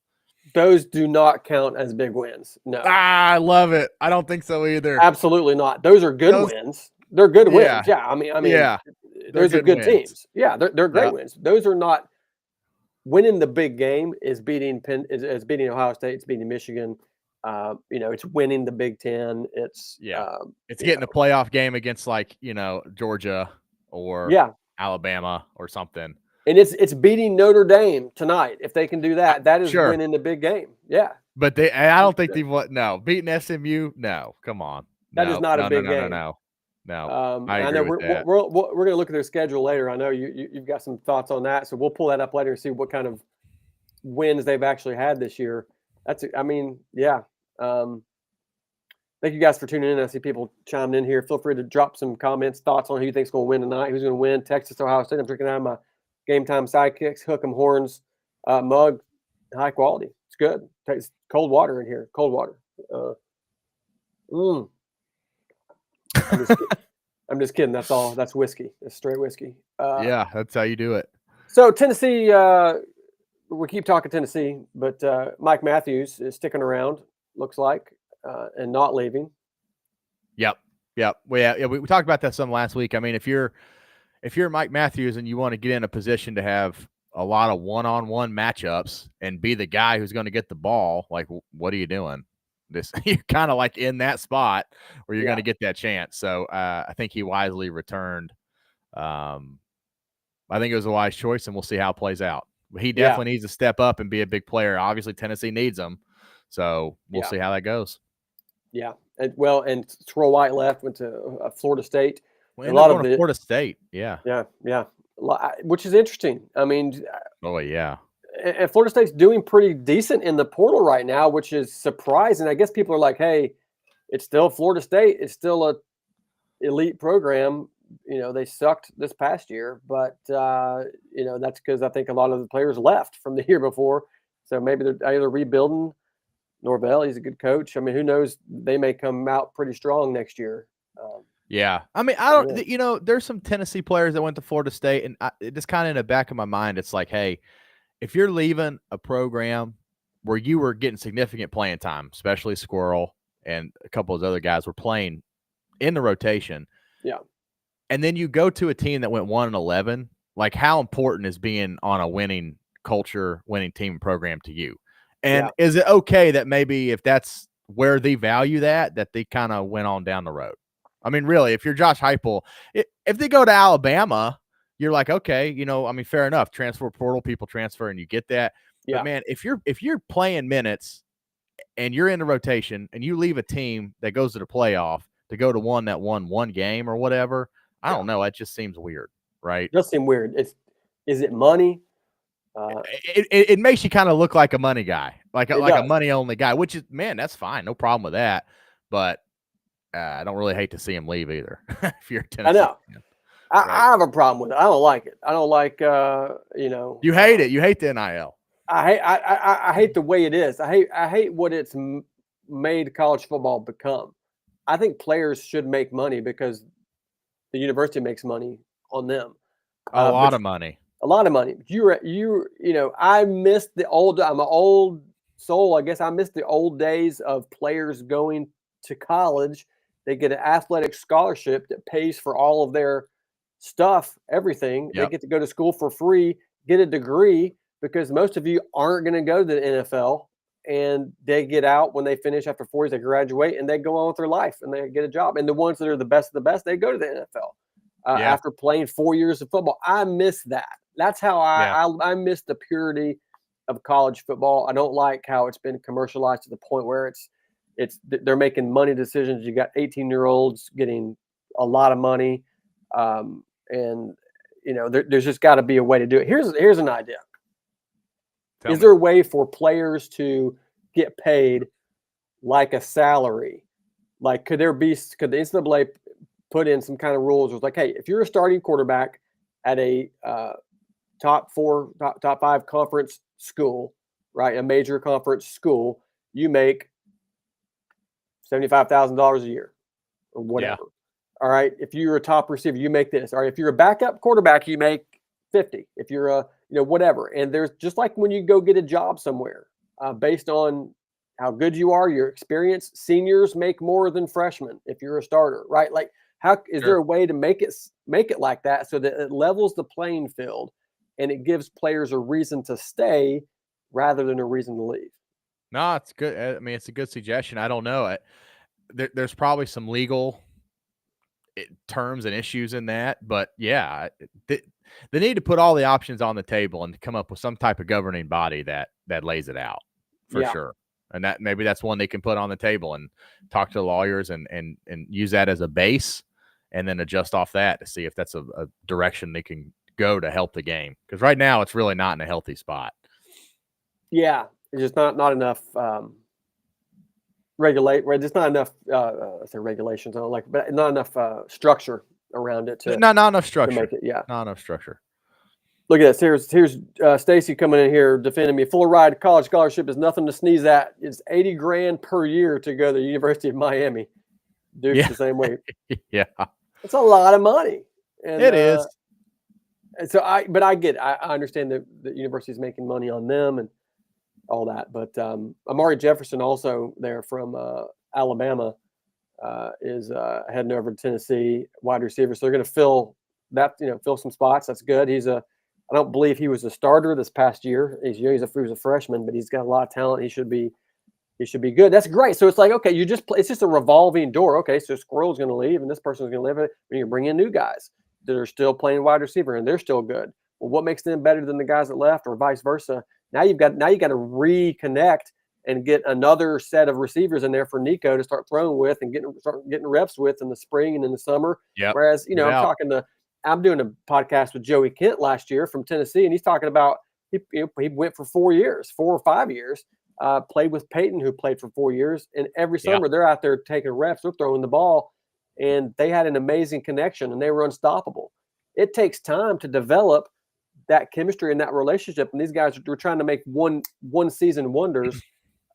Speaker 1: Those do not count as big wins. No.
Speaker 2: I love it. I don't think so either.
Speaker 1: Absolutely not. Those are good wins. They're good wins. Yeah. I mean, those are good teams. Yeah, they're great wins. Those are not winning the big game is beating is beating Ohio State, it's beating Michigan. It's winning the Big Ten. It's
Speaker 2: getting a playoff game against Georgia or Alabama or something.
Speaker 1: And it's beating Notre Dame tonight. If they can do that, that is
Speaker 2: Sure.
Speaker 1: winning the big game. Yeah.
Speaker 2: But I don't think they've beating SMU. No, come on.
Speaker 1: That is not a big game.
Speaker 2: No. I
Speaker 1: I
Speaker 2: agree
Speaker 1: know
Speaker 2: with that.
Speaker 1: we're going to look at their schedule later. I know you've got some thoughts on that, so we'll pull that up later and see what kind of wins they've actually had this year. Yeah. Thank you guys for tuning in. I see people chiming in here. Feel free to drop some comments, thoughts on who you think's going to win tonight, who's going to win. Texas, Ohio State. I'm drinking out of my Game Time Sidekicks, Hook 'em Horns mug, high quality. It's good. Tastes cold water in here. Cold water. I'm just kidding. That's all. That's whiskey. It's straight whiskey.
Speaker 2: Yeah, that's how you do it.
Speaker 1: So Tennessee, we keep talking Tennessee, but Mike Matthews is sticking around, looks like, and not leaving.
Speaker 2: Yep. We talked about that some last week. I mean, if you're Mike Matthews and you want to get in a position to have a lot of one-on-one matchups and be the guy who's going to get the ball, like, what are you doing? You're kind of like in that spot where you're going to get that chance. So I think he wisely returned. I think it was a wise choice, and we'll see how it plays out. He definitely needs to step up and be a big player. Obviously, Tennessee needs him. So we'll see how that goes.
Speaker 1: Yeah. And Terrell White left, went to Florida State.
Speaker 2: A lot of Florida State. Yeah.
Speaker 1: Which is interesting. I mean,
Speaker 2: oh yeah.
Speaker 1: And Florida State's doing pretty decent in the portal right now, which is surprising. I guess people are like, hey, it's still Florida State. It's still a elite program. You know, they sucked this past year, but, that's because I think a lot of the players left from the year before. So maybe they're either rebuilding. Norvell, he's a good coach. I mean, who knows? They may come out pretty strong next year.
Speaker 2: Yeah. I mean, I don't, there's some Tennessee players that went to Florida State, and it just kind of in the back of my mind, it's like, hey, if you're leaving a program where you were getting significant playing time, especially Squirrel and a couple of those other guys were playing in the rotation.
Speaker 1: Yeah.
Speaker 2: And then you go to a team that went 1-11, like how important is being on a winning culture, winning team program to you? And is it okay that maybe if that's where they value that they kind of went on down the road? I mean, really, if you're Josh Heupel, if they go to Alabama, you're like, okay, fair enough. Transfer portal, people transfer, and you get that. Yeah. But man, if you're playing minutes and you're in the rotation and you leave a team that goes to the playoff to go to one that won one game or whatever, I don't know. It just seems weird, right?
Speaker 1: It does seem weird. Is it money?
Speaker 2: It makes you kind of look like a money guy, like a money only guy, which is, man, that's fine, no problem with that. But I don't really hate to see him leave either. If you're Tennessee,
Speaker 1: I know. I have a problem with it. I don't like it. I don't like,
Speaker 2: You hate it. You hate the NIL.
Speaker 1: I hate the way it is. I hate what it's made college football become. I think players should make money because the university makes money on them.
Speaker 2: A lot of money.
Speaker 1: A lot of money. I miss the old. I'm an old soul. I guess I miss the old days of players going to college. They get an athletic scholarship that pays for all of their stuff, everything. Yep. They get to go to school for free, get a degree, because most of you aren't going to go to the NFL, and they get out when they finish after 4 years, they graduate and they go on with their life and they get a job. And the ones that are the best of the best, they go to the NFL after playing 4 years of football. I miss that. That's how I miss the purity of college football. I don't like how it's been commercialized to the point where they're making money decisions. You got 18-year-olds getting a lot of money. There's just got to be a way to do it. Here's an idea. Is there a way for players to get paid like a salary? Like, could the NCAA put in some kind of rules? It was like, hey, if you're a starting quarterback at a top 5 conference school, right, a major conference school, you make $75,000 a year or whatever. Yeah. All right. If you're a top receiver, you make this. All right. If you're a backup quarterback, you make 50. If you're a, whatever. And there's just like when you go get a job somewhere, based on how good you are, your experience, seniors make more than freshmen if you're a starter, right? Like, how is there a way to make it like that so that it levels the playing field and it gives players a reason to stay rather than a reason to leave?
Speaker 2: No, it's good. I mean, it's a good suggestion. I don't know. There's probably some legal terms and issues in that. But yeah, they need to put all the options on the table and come up with some type of governing body that lays it out for sure. And that maybe that's one they can put on the table and talk to the lawyers and use that as a base, and then adjust off that to see if that's a direction they can go to help the game. Because right now it's really not in a healthy spot.
Speaker 1: Yeah, it's just not enough There's not enough regulations. I don't like, but not enough structure around it.
Speaker 2: Not enough structure.
Speaker 1: To make it,
Speaker 2: not enough structure.
Speaker 1: Look at this. Here's Stacy coming in here defending me. Full ride college scholarship is nothing to sneeze at. It's $80 grand per year to go to the University of Miami. Duke's the same way.
Speaker 2: Yeah,
Speaker 1: it's a lot of money. And,
Speaker 2: it is.
Speaker 1: And so I get it. I understand that the university is making money on them and all that. But Amari Jefferson, also there from Alabama, is heading over to Tennessee, wide receiver. So they're going to fill some spots. That's good. I don't believe he was a starter this past year. He was a freshman, but he's got a lot of talent. He should be good. That's great. So it's like, okay, it's just a revolving door. Okay, so Squirrel's going to leave, and this person's going to leave. And you bring in new guys that are still playing wide receiver, and they're still good. Well, what makes them better than the guys that left, or vice versa? Now you got to reconnect and get another set of receivers in there for Nico to start throwing with and start getting reps with in the spring and in the summer.
Speaker 2: Yep.
Speaker 1: Whereas, I'm doing a podcast with Joey Kent last year from Tennessee, and he's talking about he went for 4 or 5 years, played with Peyton, who played for 4 years, and every summer they're out there taking reps, they're throwing the ball, and they had an amazing connection, and they were unstoppable. It takes time to develop that chemistry and that relationship, and these guys are trying to make one season wonders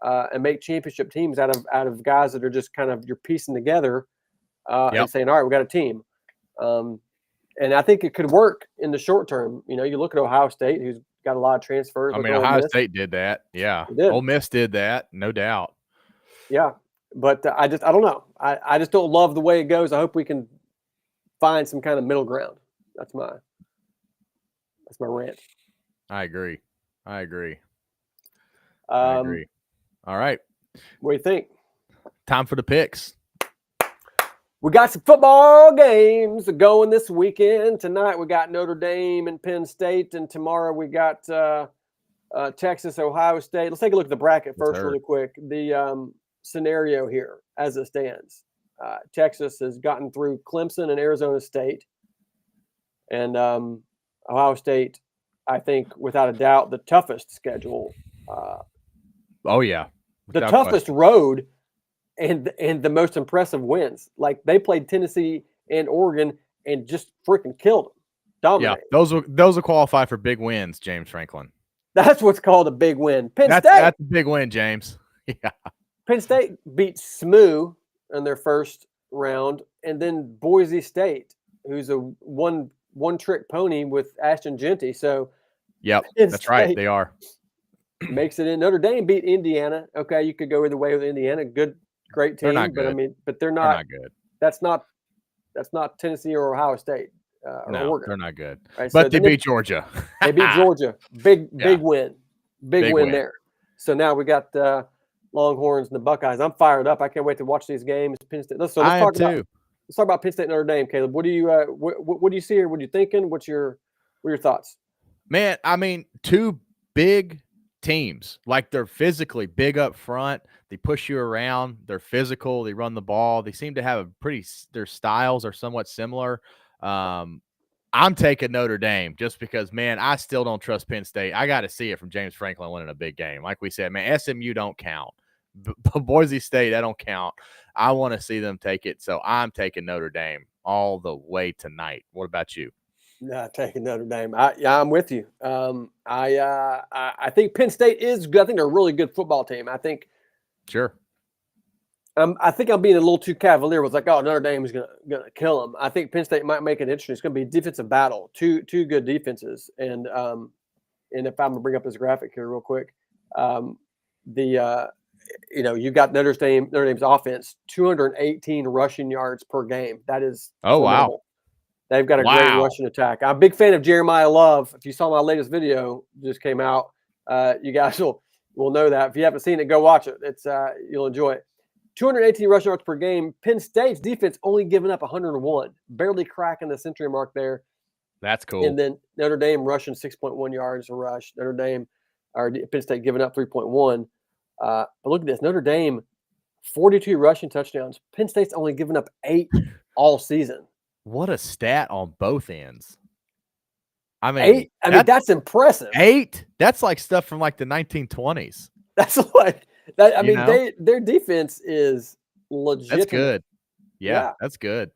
Speaker 1: and make championship teams out of guys that are just kind of you're piecing together and saying, all right, we got a team. And I think it could work in the short term. You look at Ohio State, who's got a lot of transfers.
Speaker 2: I mean, Ohio State did that. Yeah. Ole Miss did that. No doubt.
Speaker 1: Yeah. But I don't know. I just don't love the way it goes. I hope we can find some kind of middle ground. That's my rant.
Speaker 2: I agree. I agree.
Speaker 1: All
Speaker 2: right.
Speaker 1: What do you think?
Speaker 2: Time for the picks.
Speaker 1: We got some football games going this weekend. Tonight we got Notre Dame and Penn State, and tomorrow we got Texas, Ohio State. Let's take a look at the bracket first really quick. The scenario here as it stands. Texas has gotten through Clemson and Arizona State. And Ohio State, I think, without a doubt, the toughest schedule.
Speaker 2: Oh, yeah.
Speaker 1: The toughest road. And the most impressive wins. Like, they played Tennessee and Oregon and just freaking killed them. Dominated.
Speaker 2: Yeah, those will qualify for big wins, James Franklin.
Speaker 1: That's what's called a big win.
Speaker 2: That's a big win, James. Yeah.
Speaker 1: Penn State beat SMU in their first round, and then Boise State, who's a one-trick pony with Ashton Genty. So,
Speaker 2: that's right. They are.
Speaker 1: Makes it in. Notre Dame beat Indiana. Okay, you could go either way with Indiana. Great team, but they're not
Speaker 2: good.
Speaker 1: That's not Tennessee or Ohio State or Oregon.
Speaker 2: They're not good.
Speaker 1: Right?
Speaker 2: But they beat Georgia.
Speaker 1: They beat Georgia. Big win. Big win there. So now we got Longhorns and the Buckeyes. I'm fired up. I can't wait to watch these games. Penn State. Let's talk about Penn State and Notre Dame, Caleb. What do you what do you see here? What are you thinking? What are your thoughts?
Speaker 2: Man, I mean, two big teams. Like, they're physically big up front. They push you around. They're physical. They run the ball. They seem to have their styles are somewhat similar. I'm taking Notre Dame just because, man, I still don't trust Penn State. I got to see it from James Franklin winning a big game. Like we said, man, SMU don't count. Boise State, that don't count. I want to see them take it. So I'm taking Notre Dame all the way tonight. What about you?
Speaker 1: Yeah, taking Notre Dame. I'm with you. I think Penn State is good. I think they're a really good football team. I think.
Speaker 2: Sure.
Speaker 1: I think I'm being a little too cavalier. With Notre Dame is gonna kill them. I think Penn State might make it interesting. It's gonna be a defensive battle. Two good defenses. And if I'm gonna bring up this graphic here real quick, you got Notre Dame's offense, 218 rushing yards per game. That is
Speaker 2: wow.
Speaker 1: They've got a great rushing attack. I'm a big fan of Jeremiah Love. If you saw my latest video just came out, you guys will know that. If you haven't seen it, go watch it. It's you'll enjoy it. 218 rushing yards per game. Penn State's defense only giving up 101, barely cracking the century mark there.
Speaker 2: That's cool.
Speaker 1: And then Notre Dame rushing 6.1 yards a rush. Notre Dame, or Penn State giving up 3.1. But look at this. Notre Dame, 42 rushing touchdowns. Penn State's only given up 8 all season.
Speaker 2: What a stat on both ends. I mean,
Speaker 1: 8. I mean, that's impressive.
Speaker 2: 8? That's like stuff from like the 1920s.
Speaker 1: That's what that. I mean, their defense is legit.
Speaker 2: That's good. Yeah, that's good.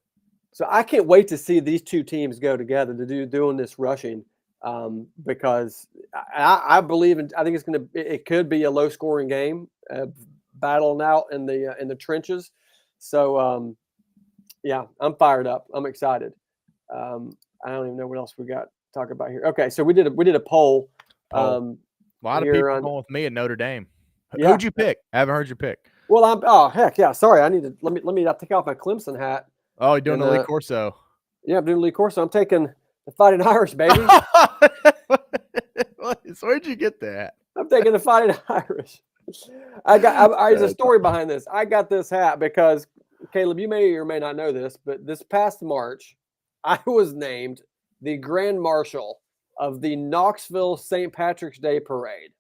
Speaker 1: So I can't wait to see these two teams go together to doing this rushing, because I believe in. I think it's going to. It could be a low scoring game, battling out in the trenches. So yeah, I'm fired up. I'm excited. I don't even know what else we got to talk about here. Okay, so we did a poll.
Speaker 2: A lot of people going with me at Notre Dame.
Speaker 1: Yeah.
Speaker 2: Who'd you pick? I haven't heard your pick.
Speaker 1: Well, heck yeah. Sorry, I need to let me take off my Clemson hat.
Speaker 2: Oh, you're doing the Lee Corso.
Speaker 1: Yeah, I'm doing Lee Corso. I'm taking the Fighting Irish, baby.
Speaker 2: Where'd you get that?
Speaker 1: I'm taking the Fighting Irish. There's a story behind this. I got this hat because, Caleb, you may or may not know this, but this past March, I was named the Grand Marshal of the Knoxville St. Patrick's Day Parade.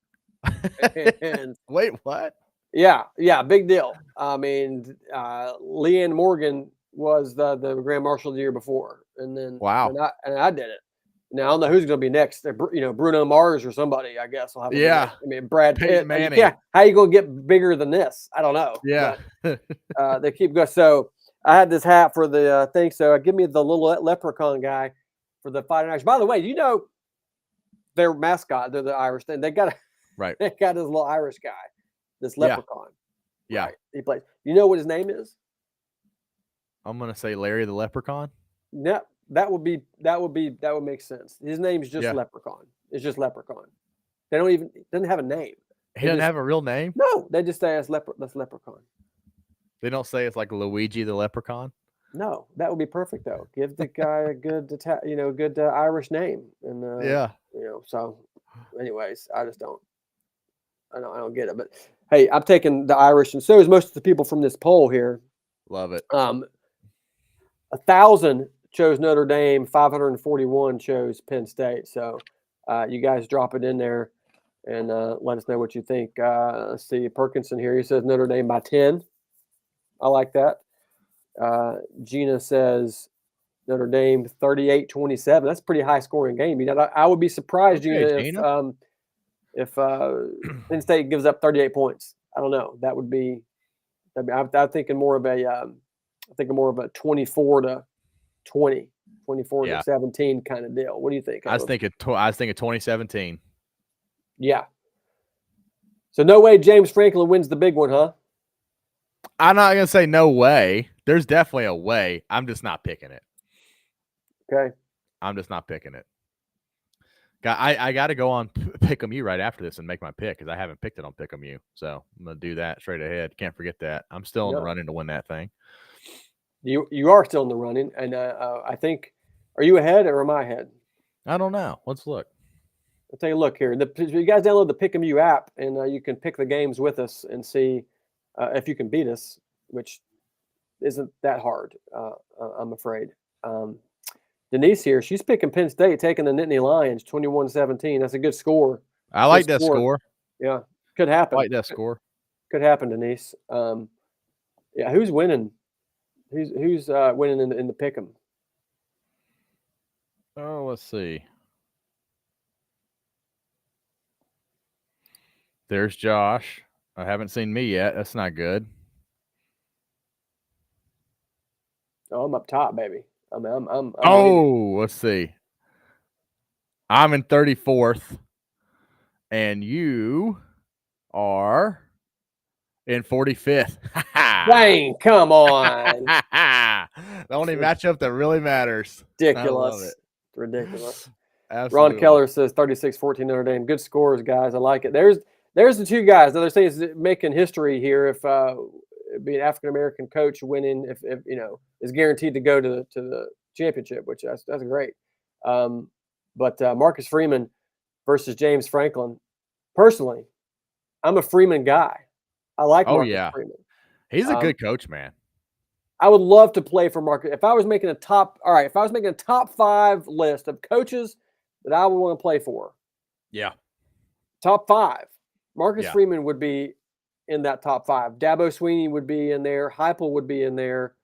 Speaker 1: And
Speaker 2: wait, what?
Speaker 1: Yeah, big deal. I mean, Leanne Morgan was the Grand Marshal the year before, and then
Speaker 2: wow,
Speaker 1: and I did it. Now I don't know who's going to be next. Bruno Mars or somebody. I guess will have. I mean, Brad Pitt. Yeah, how you going to get bigger than this? I don't know.
Speaker 2: Yeah,
Speaker 1: but, they keep going. So I had this hat for the thing. So give me the little leprechaun guy for the Fighting Irish. By the way, their mascot? They're the Irish thing. They got
Speaker 2: right.
Speaker 1: They got this little Irish guy, this leprechaun.
Speaker 2: Yeah,
Speaker 1: right? He plays. You know what his name is?
Speaker 2: I'm gonna say Larry the Leprechaun.
Speaker 1: No, that would make sense. His name's just Leprechaun. It's just Leprechaun. They doesn't have a name.
Speaker 2: He doesn't have a real name?
Speaker 1: No, they just say that's Leprechaun.
Speaker 2: They don't say it's like Luigi the Leprechaun?
Speaker 1: No, that would be perfect though. Give the guy a good good Irish name. And so anyways, I just don't get it. But hey, I'm taking the Irish, and so is most of the people from this poll here.
Speaker 2: Love it.
Speaker 1: 1,000 chose Notre Dame, 541 chose Penn State. So you guys drop it in there and let us know what you think. Let's see, Perkinson here. He says Notre Dame by 10. I like that. Gina says Notre Dame 38-27. That's a pretty high scoring game. I would be surprised, Gina, if Penn State gives up 38 points. I don't know. That would be. I'm thinking more of a 24-20, 24-17 kind of deal. What do you think?
Speaker 2: I was thinking 2017.
Speaker 1: Yeah. So no way James Franklin wins the big one, huh?
Speaker 2: I'm not gonna say no way. There's definitely a way. I'm just not picking it.
Speaker 1: Okay.
Speaker 2: I'm just not picking it. I got to go on Pick'em right after this and make my pick because I haven't picked it on Pick'em. So I'm gonna do that straight ahead. Can't forget that. I'm still in the running to win that thing.
Speaker 1: You are still in the running, and I think. Are you ahead or am I ahead?
Speaker 2: I don't know. Let's look.
Speaker 1: I'll take a look here. You guys download the Pick'em app, and you can pick the games with us and see if you can beat us, which isn't that hard. I'm afraid. Denise here, she's picking Penn State, taking the Nittany Lions, 21-17. That's a good score.
Speaker 2: I like that score.
Speaker 1: Yeah, could happen.
Speaker 2: I like that score.
Speaker 1: Could happen, Denise. Yeah, who's winning? Who's winning in the pick'em?
Speaker 2: Oh, let's see. There's Josh. I haven't seen me yet. That's not good.
Speaker 1: Oh, I'm up top, baby. I'm
Speaker 2: let's see. I'm in 34th, and you are in 45th.
Speaker 1: Dang, come on.
Speaker 2: The only matchup that really matters.
Speaker 1: Ridiculous. I love it. Ridiculous.
Speaker 2: Absolutely.
Speaker 1: Ron Keller says 36-14 Notre Dame. Good scores, guys. I like it. There's the two guys. Another thing is making history here. If be an African American coach winning, if is guaranteed to go to the championship, which that's great. But Marcus Freeman versus James Franklin. Personally, I'm a Freeman guy. I like Marcus Freeman.
Speaker 2: He's a good coach, man.
Speaker 1: I would love to play for Marcus. If I was making a top 5 list of coaches that I would want to play for.
Speaker 2: Yeah.
Speaker 1: Top 5. Marcus
Speaker 2: Yeah.
Speaker 1: Freeman would be in that top 5. Dabo Sweeney would be in there. Heupel would be in there.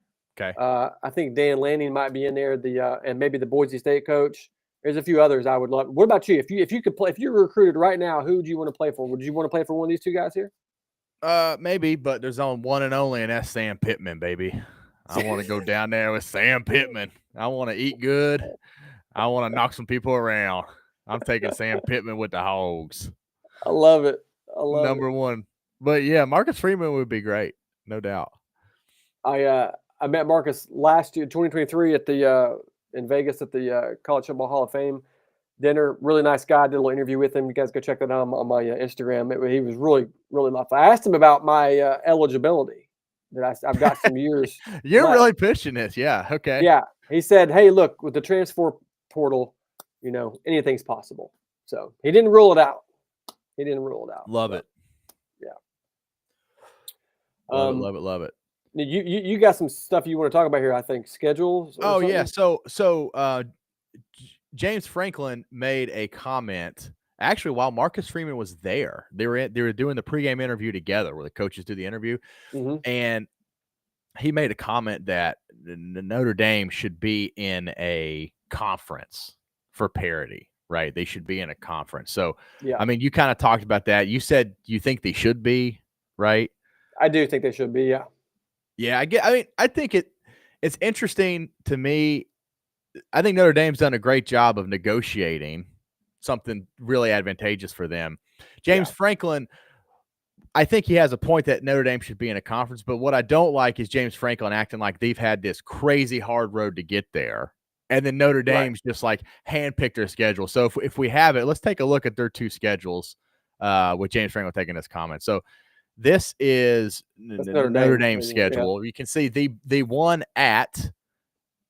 Speaker 2: Okay.
Speaker 1: I think Dan Lanning might be in there. And maybe the Boise State coach. There's a few others I would love. What about you? If you could play, if you were recruited right now, who would you want to play for? Would you want to play for one of these two guys here?
Speaker 2: Maybe, but there's only one and only, and that's Sam Pittman, baby. I want to go down there with Sam Pittman. I want to eat good. I want to knock some people around. I'm taking Sam Pittman with the Hogs.
Speaker 1: I love it. I love
Speaker 2: Number one. But yeah, Marcus Freeman would be great, no doubt.
Speaker 1: I met Marcus last year, 2023, at the in Vegas at the College Football Hall of Fame dinner. Really nice guy. Did a little interview with him. You guys go check that out on my Instagram. He was really, really nice. I asked him about my eligibility. That I've got some years.
Speaker 2: You're
Speaker 1: left.
Speaker 2: really pushing this. Yeah. Okay.
Speaker 1: Yeah. He said, hey, look, with the transfer portal, anything's possible. So he didn't rule it out.
Speaker 2: Love it.
Speaker 1: Yeah.
Speaker 2: Love it.
Speaker 1: You got some stuff you want to talk about here, I think. Schedules?
Speaker 2: Oh, yeah. So James Franklin made a comment. Actually, while Marcus Freeman was there, they were doing the pregame interview together where the coaches do the interview.
Speaker 1: Mm-hmm.
Speaker 2: And he made a comment that Notre Dame should be in a conference for parity, right? They should be in a conference. So,
Speaker 1: yeah.
Speaker 2: I mean, you kind of talked about that. You said you think they should be, right?
Speaker 1: I do think they should be, yeah.
Speaker 2: Yeah, I think it's interesting to me. I think Notre Dame's done a great job of negotiating something really advantageous for them. James Franklin, I think he has a point that Notre Dame should be in a conference, but what I don't like is James Franklin acting like they've had this crazy hard road to get there. And then Notre Dame's just like handpicked their schedule. So if we have it, let's take a look at their two schedules with James Franklin taking this comment. So this is Notre Dame's schedule. Yeah. You can see they won at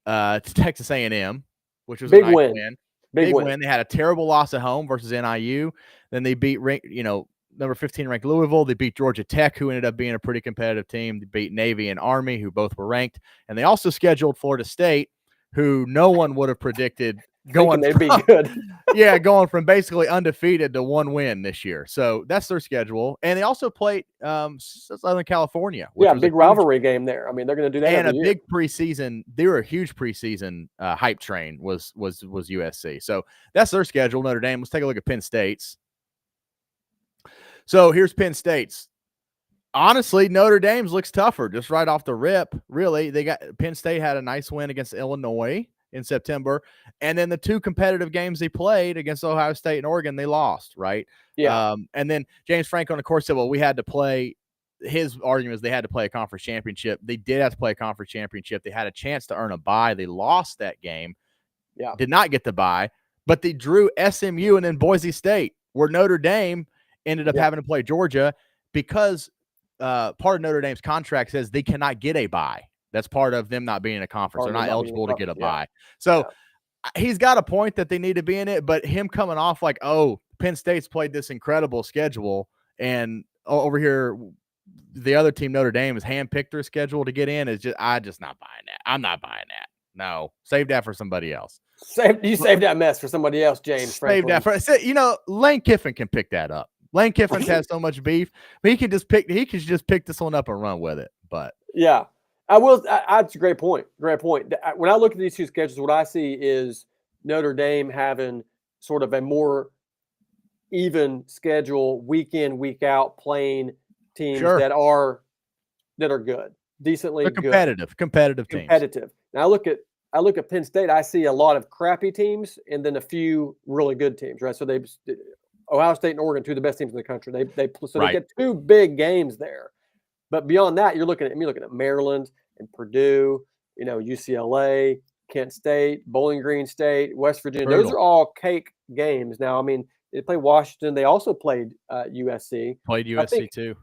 Speaker 2: Texas A&M, which was
Speaker 1: big
Speaker 2: a nice
Speaker 1: win.
Speaker 2: Big win. They had a terrible loss at home versus NIU. Then they beat number 15 ranked Louisville. They beat Georgia Tech, who ended up being a pretty competitive team. They beat Navy and Army, who both were ranked. And they also scheduled Florida State, who no one would have predicted going from basically undefeated to one win this year. So that's their schedule. And they also played Southern California.
Speaker 1: Which was big rivalry game there. I mean, they're going to do that.
Speaker 2: And big preseason. They were a huge preseason hype train was USC. So that's their schedule. Notre Dame. Let's take a look at Penn State's. So here's Penn State's. Honestly, Notre Dame's looks tougher just right off the rip. Really, Penn State had a nice win against Illinois in September, and then the two competitive games they played against Ohio State and Oregon, they lost, right?
Speaker 1: Yeah.
Speaker 2: And then James Franklin, of course, said, well, we had to play. His argument is they had to play a conference championship. They did have to play a conference championship. They had a chance to earn a bye. They lost that game.
Speaker 1: Yeah.
Speaker 2: Did not get the bye, but they drew SMU and then Boise State, where Notre Dame ended up having to play Georgia because part of Notre Dame's contract says they cannot get a bye. That's part of them not being in a conference. They're not eligible to get a bye. So he's got a point that they need to be in it, but him coming off like, oh, Penn State's played this incredible schedule, and over here, the other team, Notre Dame, has handpicked their schedule to get in. I'm just not buying that. I'm not buying that. No, save that for somebody else.
Speaker 1: Save that mess for somebody else, James.
Speaker 2: Save that for Lane Kiffin can pick that up. Lane Kiffin's had so much beef, but he could just pick this one up and run with it. But
Speaker 1: yeah, that's a great point. Great point. When I look at these two schedules, what I see is Notre Dame having sort of a more even schedule, week in, week out, playing teams that are good, decently
Speaker 2: they're competitive teams.
Speaker 1: Competitive. Now I look at Penn State. I see a lot of crappy teams and then a few really good teams. Right. So Ohio State and Oregon, two of the best teams in the country. They get two big games there. But beyond that, you're looking at Maryland and Purdue, UCLA, Kent State, Bowling Green State, West Virginia.
Speaker 2: Brutal.
Speaker 1: Those are all cake games. Now, I mean, they played Washington. They also played USC.
Speaker 2: Played USC too.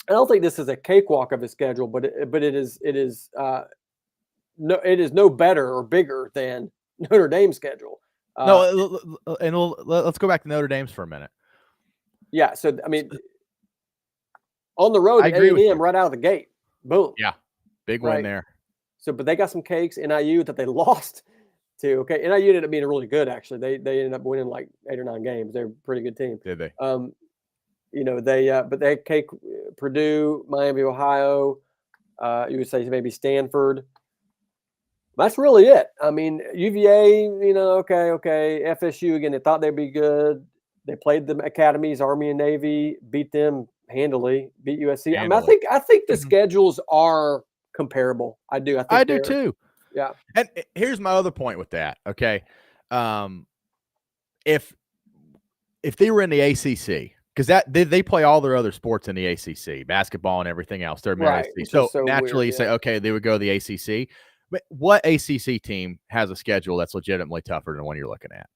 Speaker 1: I don't think this is a cakewalk of a schedule, but it is no better or bigger than Notre Dame's schedule.
Speaker 2: Let's go back to Notre Dame's for a minute.
Speaker 1: Yeah, so I mean, on the road, A&M right out of the gate. Boom.
Speaker 2: Yeah. Big
Speaker 1: Right.
Speaker 2: win there.
Speaker 1: So, but they got some cakes. NIU that they lost to. Okay, NIU ended up being really good. Actually, they ended up winning like 8 or 9 games. They're a pretty good team.
Speaker 2: Did they?
Speaker 1: But they had cake. Purdue, Miami, Ohio. You would say maybe Stanford. That's really it. I mean, UVA. Okay. FSU again. They thought they'd be good. They played the academies, Army and Navy, beat them handily. Beat USC.
Speaker 2: Handily.
Speaker 1: I mean, I think the schedules are comparable. I do.
Speaker 2: I do too.
Speaker 1: Yeah.
Speaker 2: And here's my other point with that. Okay. If they were in the ACC, because they play all their other sports in the ACC, basketball and everything else. They're
Speaker 1: right.
Speaker 2: ACC. So naturally,
Speaker 1: weird,
Speaker 2: you say, okay, they would go to the ACC. But what ACC team has a schedule that's legitimately tougher than the one you're looking at?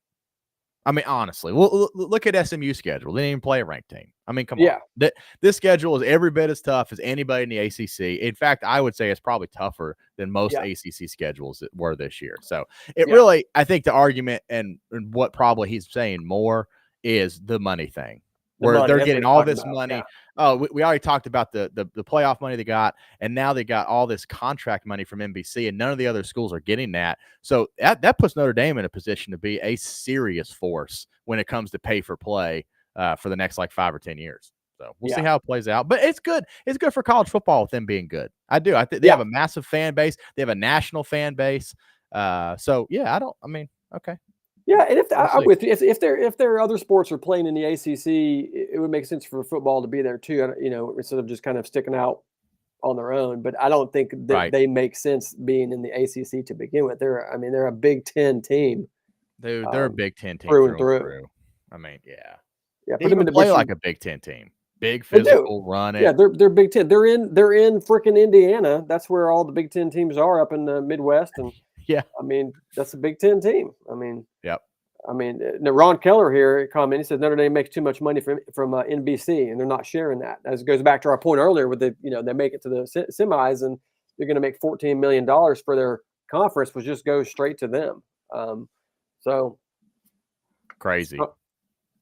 Speaker 2: I mean, honestly, well, look at SMU's schedule. They didn't even play a ranked team. I mean, come on. This schedule is every bit as tough as anybody in the ACC. In fact, I would say it's probably tougher than most ACC schedules that were this year. So it really, I think the argument and what probably he's saying more is the money thing. Where they're getting all this money. Yeah. Oh, we already talked about the playoff money they got, and now they got all this contract money from NBC, and none of the other schools are getting that. So that puts Notre Dame in a position to be a serious force when it comes to pay for play for the next like 5 or 10 years. So we'll see how it plays out. But it's good. It's good for college football with them being good. I do. I think they have a massive fan base. They have a national fan base. Okay.
Speaker 1: Yeah, and I'm with you. If there are other sports are playing in the ACC, it would make sense for football to be there too. Instead of just kind of sticking out on their own. But I don't think that they make sense being in the ACC to begin with. They're a Big Ten team.
Speaker 2: Dude, they're a Big Ten team
Speaker 1: through and through.
Speaker 2: I mean, yeah.
Speaker 1: They
Speaker 2: even play like a Big Ten team. Big physical running.
Speaker 1: Yeah, they're Big Ten. They're in freaking Indiana. That's where all the Big Ten teams are up in the Midwest. And
Speaker 2: yeah,
Speaker 1: I mean, that's a Big Ten team. I mean,
Speaker 2: yep.
Speaker 1: I mean, Ron Keller here commented. He said Notre Dame makes too much money from NBC, and they're not sharing that. As it goes back to our point earlier, with they make it to the semis, and they're going to make $14 million for their conference, which just goes straight to them. So
Speaker 2: crazy.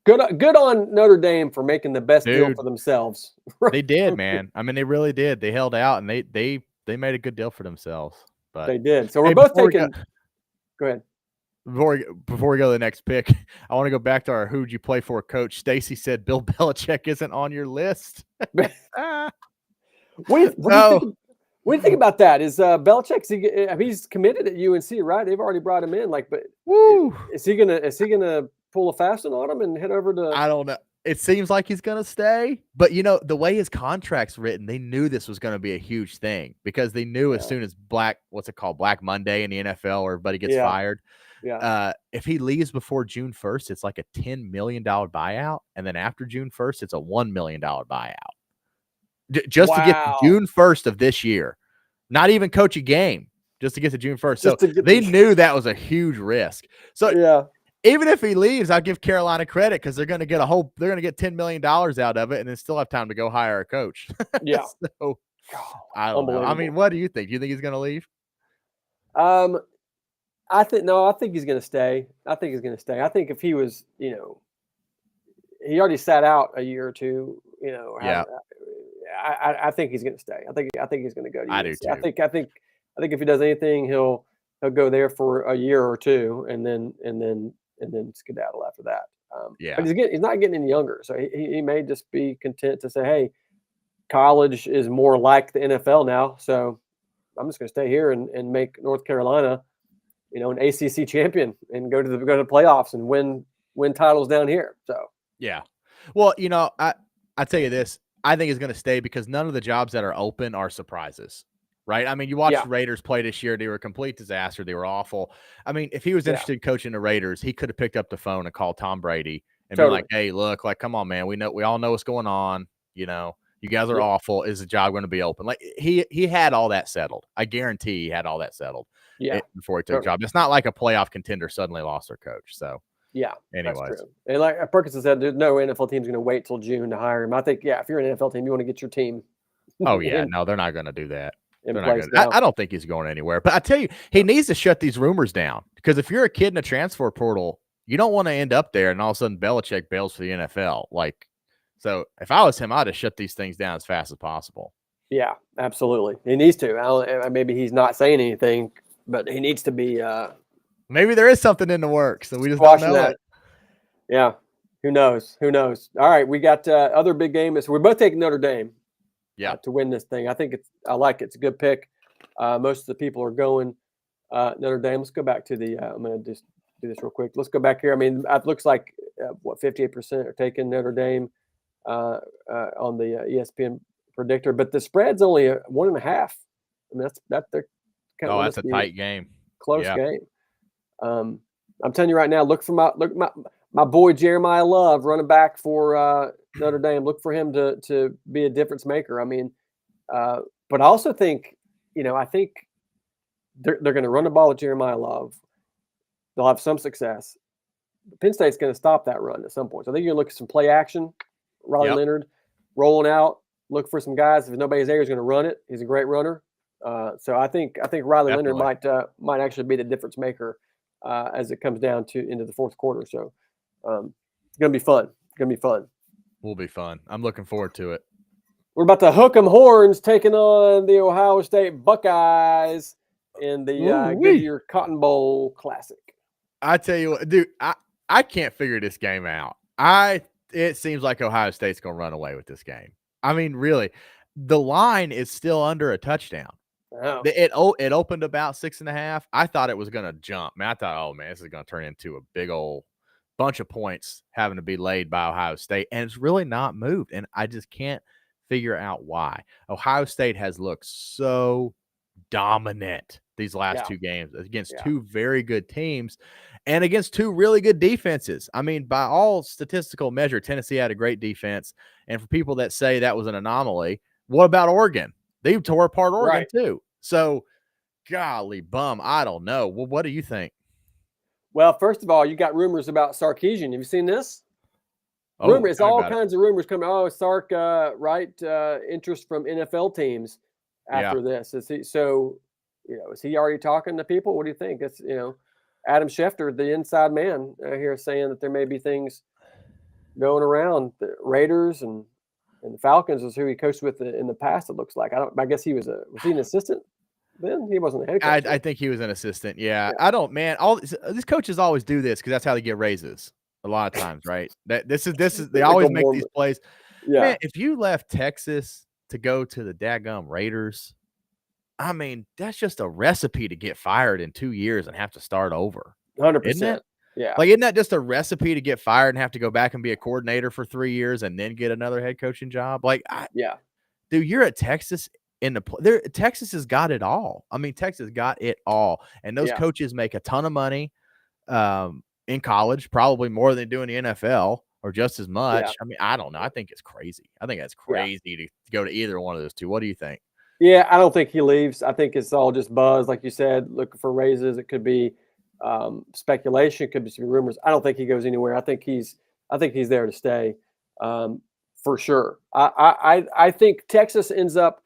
Speaker 1: Good on Notre Dame for making the best deal for themselves.
Speaker 2: They did, man. I mean, they really did. They held out, and they made a good deal for themselves. But
Speaker 1: they did. So we're both taking. Go ahead.
Speaker 2: Before we go to the next pick, I want to go back to our who'd you play for coach. Stacy said Bill Belichick isn't on your list. What
Speaker 1: do you think about that? Is Belichick? He's committed at UNC, right? They've already brought him in. But is he gonna pull a fast one on him and head over to?
Speaker 2: I don't know. It seems like he's going to stay, but the way his contract's written, they knew this was going to be a huge thing because they knew as soon as Black Monday in the NFL, where everybody gets fired.
Speaker 1: Yeah.
Speaker 2: If he leaves before June 1st, it's like a $10 million buyout. And then after June 1st, it's a $1 million buyout. Just to get to June 1st of this year, not even coach a game, just to get to June 1st. So they knew that was a huge risk. So even if he leaves, I'll give Carolina credit because they're going to get $10 million out of it and then still have time to go hire a coach.
Speaker 1: Yeah.
Speaker 2: So I don't know. I mean, what do you think? Do you think he's going to leave?
Speaker 1: I think he's going to stay. I think if he was, he already sat out a year or two, I think he's going to stay. I think he's going to go to UNC.
Speaker 2: I do too.
Speaker 1: I think if he does anything, he'll go there for a year or two and then skedaddle after that. But he's not getting any younger, so he may just be content to say, "Hey, college is more like the NFL now, so I'm just going to stay here and make North Carolina, an ACC champion and go to the playoffs and win titles down here." So
Speaker 2: yeah, well, I tell you this, I think he's going to stay because none of the jobs that are open are surprises. Right. I mean, you watched the Raiders play this year. They were a complete disaster. They were awful. I mean, if he was interested in coaching the Raiders, he could have picked up the phone and called Tom Brady and been like, "Hey, look, come on, man. We all know what's going on. You guys are awful. Is the job going to be open?" Like he had all that settled. I guarantee he had all that settled. Before he took the job. It's not like a playoff contender suddenly lost their coach. So anyways,
Speaker 1: and like Perkins said, there's no NFL team's going to wait till June to hire him. I think if you're an NFL team, you want to get your team.
Speaker 2: Oh yeah, no, they're not going to do that. I don't think he's going anywhere. But I tell you, he needs to shut these rumors down because if you're a kid in a transfer portal, you don't want to end up there and all of a sudden Belichick bails for the NFL. So if I was him, I'd have shut these things down as fast as possible.
Speaker 1: Yeah, absolutely. He needs to. Maybe he's not saying anything, but he needs to be
Speaker 2: Maybe there is something in the works, so we just don't
Speaker 1: watching
Speaker 2: know
Speaker 1: that.
Speaker 2: it.
Speaker 1: Yeah. Who knows? Who knows? All right, we got other big game. So we're both taking Notre Dame to win this thing. I like it. It's a good pick. Most of the people are going Notre Dame. Let's go back to the I'm going to just do this real quick. Let's go back here. I mean, it looks like 58% are taking Notre Dame on the ESPN predictor, but the spread's only 1.5. I mean, they're kind of
Speaker 2: That's a tight game.
Speaker 1: Close game. I'm telling you right now, look my boy Jeremiah Love, running back for Notre Dame. Look for him to be a difference maker. I mean, but I also think, I think they're going to run the ball with Jeremiah Love. They'll have some success. Penn State's going to stop that run at some point. So I think you're going to look at some play action. Riley Leonard rolling out. Look for some guys. If nobody's there, he's going to run it. He's a great runner. So I think Riley Leonard might actually be the difference maker as it comes down to into the fourth quarter. So it's going to be fun. It's going to be fun.
Speaker 2: Will be fun. I'm looking forward to it.
Speaker 1: We're about to hook 'em horns, taking on the Ohio State Buckeyes in the Goodyear Cotton Bowl Classic.
Speaker 2: I tell you what, dude, I can't figure this game out. It seems like Ohio State's going to run away with this game. I mean, really, the line is still under a touchdown.
Speaker 1: Oh.
Speaker 2: It opened about 6.5. I thought it was going to jump. Man, I thought, oh man, this is going to turn into a big old bunch of points having to be laid by Ohio State, and it's really not moved. And I just can't figure out why. Ohio State has looked so dominant these last two games against two very good teams and against two really good defenses. I mean, by all statistical measure, Tennessee had a great defense. And for people that say that was an anomaly, what about Oregon? They tore apart Oregon too. So, golly bum, I don't know. Well, what do you think?
Speaker 1: Well, first of all, you got rumors about Sarkisian. Have you seen this? It's all kinds of rumors coming. Oh, Sark, interest from NFL teams after this. Is he already talking to people? What do you think? It's, Adam Schefter, the inside man here, saying that there may be things going around. The Raiders and the Falcons is who he coached with in the past. It looks like. I guess was he an assistant then? He wasn't a head coach.
Speaker 2: I think he was an assistant. Yeah. I don't, man. All these coaches always do this because that's how they get raises a lot of times, right? This is they always make these plays. Yeah. Man, if you left Texas to go to the daggum Raiders, I mean, that's just a recipe to get fired in 2 years and have to start over.
Speaker 1: 100%. Yeah.
Speaker 2: Like, isn't that just a recipe to get fired and have to go back and be a coordinator for 3 years and then get another head coaching job? Like, dude, you're at Texas Texas has got it all. I mean, Texas got it all. And those coaches make a ton of money in college, probably more than they do in the NFL or just as much. I mean, I don't know. I think it's crazy. I think that's crazy to go to either one of those two. What do you think?
Speaker 1: Yeah, I don't think he leaves. I think it's all just buzz, like you said, looking for raises. It could be speculation, it could be some rumors. I don't think he goes anywhere. I think he's there to stay for sure. I think Texas ends up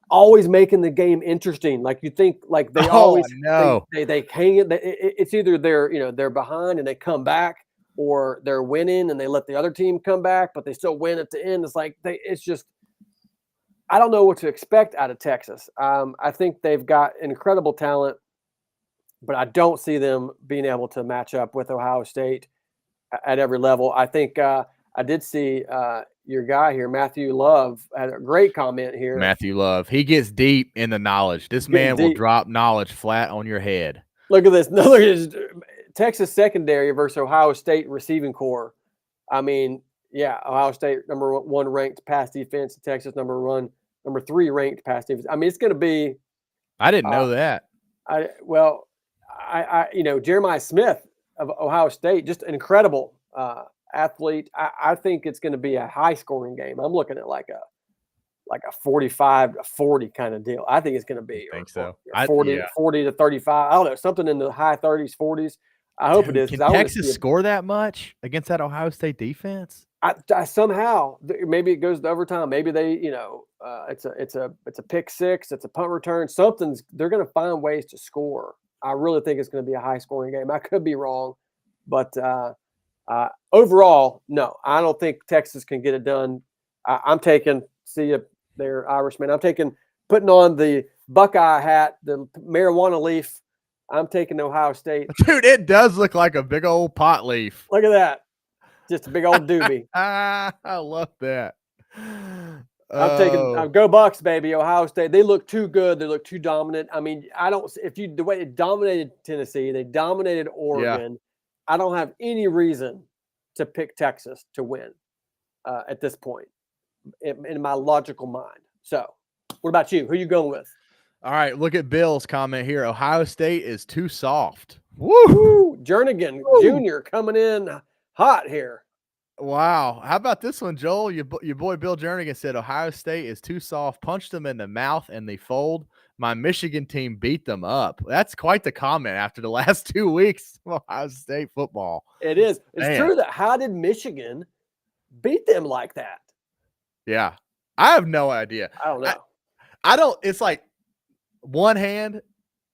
Speaker 1: always making the game interesting. Like you think, like they they hang it. It's either they're behind and they come back, or they're winning and they let the other team come back, but they still win at the end. It's like it's just. I don't know what to expect out of Texas. I think they've got incredible talent, but I don't see them being able to match up with Ohio State at every level. I think I did see your guy here, Matthew Love, had a great comment here.
Speaker 2: Matthew Love. He gets deep in the knowledge. This man will drop knowledge flat on your head.
Speaker 1: Look at this. Look at this. Texas secondary versus Ohio State receiving core. I mean, Ohio State number 1 ranked pass defense, Texas number 3 ranked pass defense. I mean, it's going to be.
Speaker 2: I didn't know that.
Speaker 1: Jeremiah Smith of Ohio State, just an incredible athlete. I think it's going to be a high scoring game. I'm looking at like a 45-40 kind of deal. I think it's going to be 40 to 35. I don't know, something in the high 30s, 40s. I hope it is.
Speaker 2: Can Texas score that much against that Ohio State defense?
Speaker 1: I somehow, maybe it goes to overtime. Maybe they, it's a pick six. It's a punt return. They're going to find ways to score. I really think it's going to be a high scoring game. I could be wrong, but overall, no, I don't think Texas can get it done. I'm taking, see you They're Irishmen. I'm putting on the Buckeye hat, the marijuana leaf. I'm taking Ohio State.
Speaker 2: Dude, it does look like a big old pot leaf.
Speaker 1: Look at that. Just a big old doobie.
Speaker 2: I love that.
Speaker 1: I'm taking go Bucks, baby. Ohio State. They look too good. They look too dominant. I mean, the way they dominated Tennessee, they dominated Oregon. I don't have any reason to pick Texas to win at this point in my logical mind. So, what about you? Who are you going with?
Speaker 2: All right, look at Bill's comment here. Ohio State is too soft.
Speaker 1: Woo! Jernigan Jr. coming in hot here.
Speaker 2: Wow. How about this one, Joel? Your boy Bill Jernigan said Ohio State is too soft. Punched them in the mouth and they fold. My Michigan team beat them up. That's quite the comment after the last 2 weeks of Ohio State football.
Speaker 1: It is. It's true that how did Michigan beat them like that?
Speaker 2: Yeah. I have no idea.
Speaker 1: I don't know.
Speaker 2: I don't – it's like one hand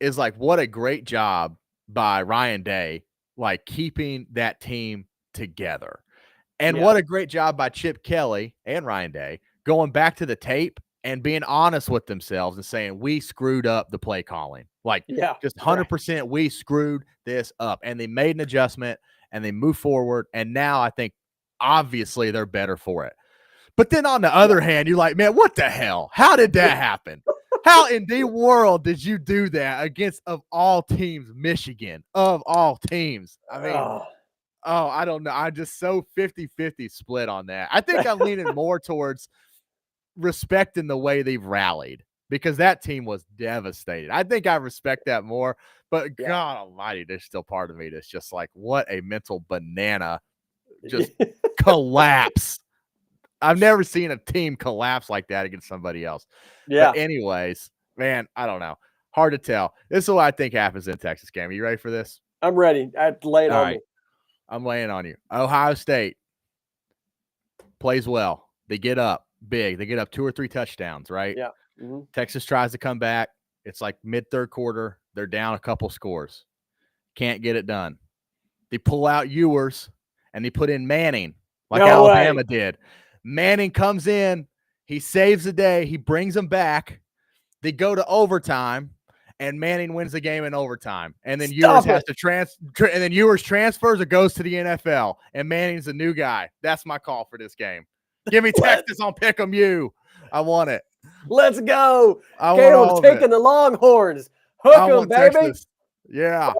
Speaker 2: is like what a great job by Ryan Day, like keeping that team together. And what a great job by Chip Kelly and Ryan Day going back to the tape and being honest with themselves and saying, we screwed up the play calling. Like, just 100%, we screwed this up. And they made an adjustment and they moved forward. And now I think, obviously, they're better for it. But then on the other hand, you're like, man, what the hell? How did that happen? How in the world did you do that against, of all teams, Michigan? Of all teams. I mean, I don't know. I'm just so 50-50 split on that. I think I'm leaning more towards respecting the way they've rallied because that team was devastated. I think I respect that more. But God almighty, there's still part of me that's just like, what a mental banana just collapse. I've never seen a team collapse like that against somebody else.
Speaker 1: Yeah.
Speaker 2: But anyways, man, I don't know. Hard to tell. This is what I think happens in the Texas game. Are you ready for this?
Speaker 1: I'm ready. Lay it on me.
Speaker 2: I'm laying on you. Ohio State plays well. They get up big. They get up 2 or 3 touchdowns, right?
Speaker 1: Yeah. Mm-hmm.
Speaker 2: Texas tries to come back. It's like mid-third quarter. They're down a couple scores. Can't get it done. They pull out Ewers, and they put in Manning like Alabama did. Manning comes in. He saves the day. He brings them back. They go to overtime. And Manning wins the game in overtime. And then Ewers has to and then Ewers transfers or goes to the NFL. And Manning's the new guy. That's my call for this game. Give me Texas on Pick'em U. I want it.
Speaker 1: Let's go. Caleb's taking the Longhorns. Hook them, baby.
Speaker 2: Texas. Yeah.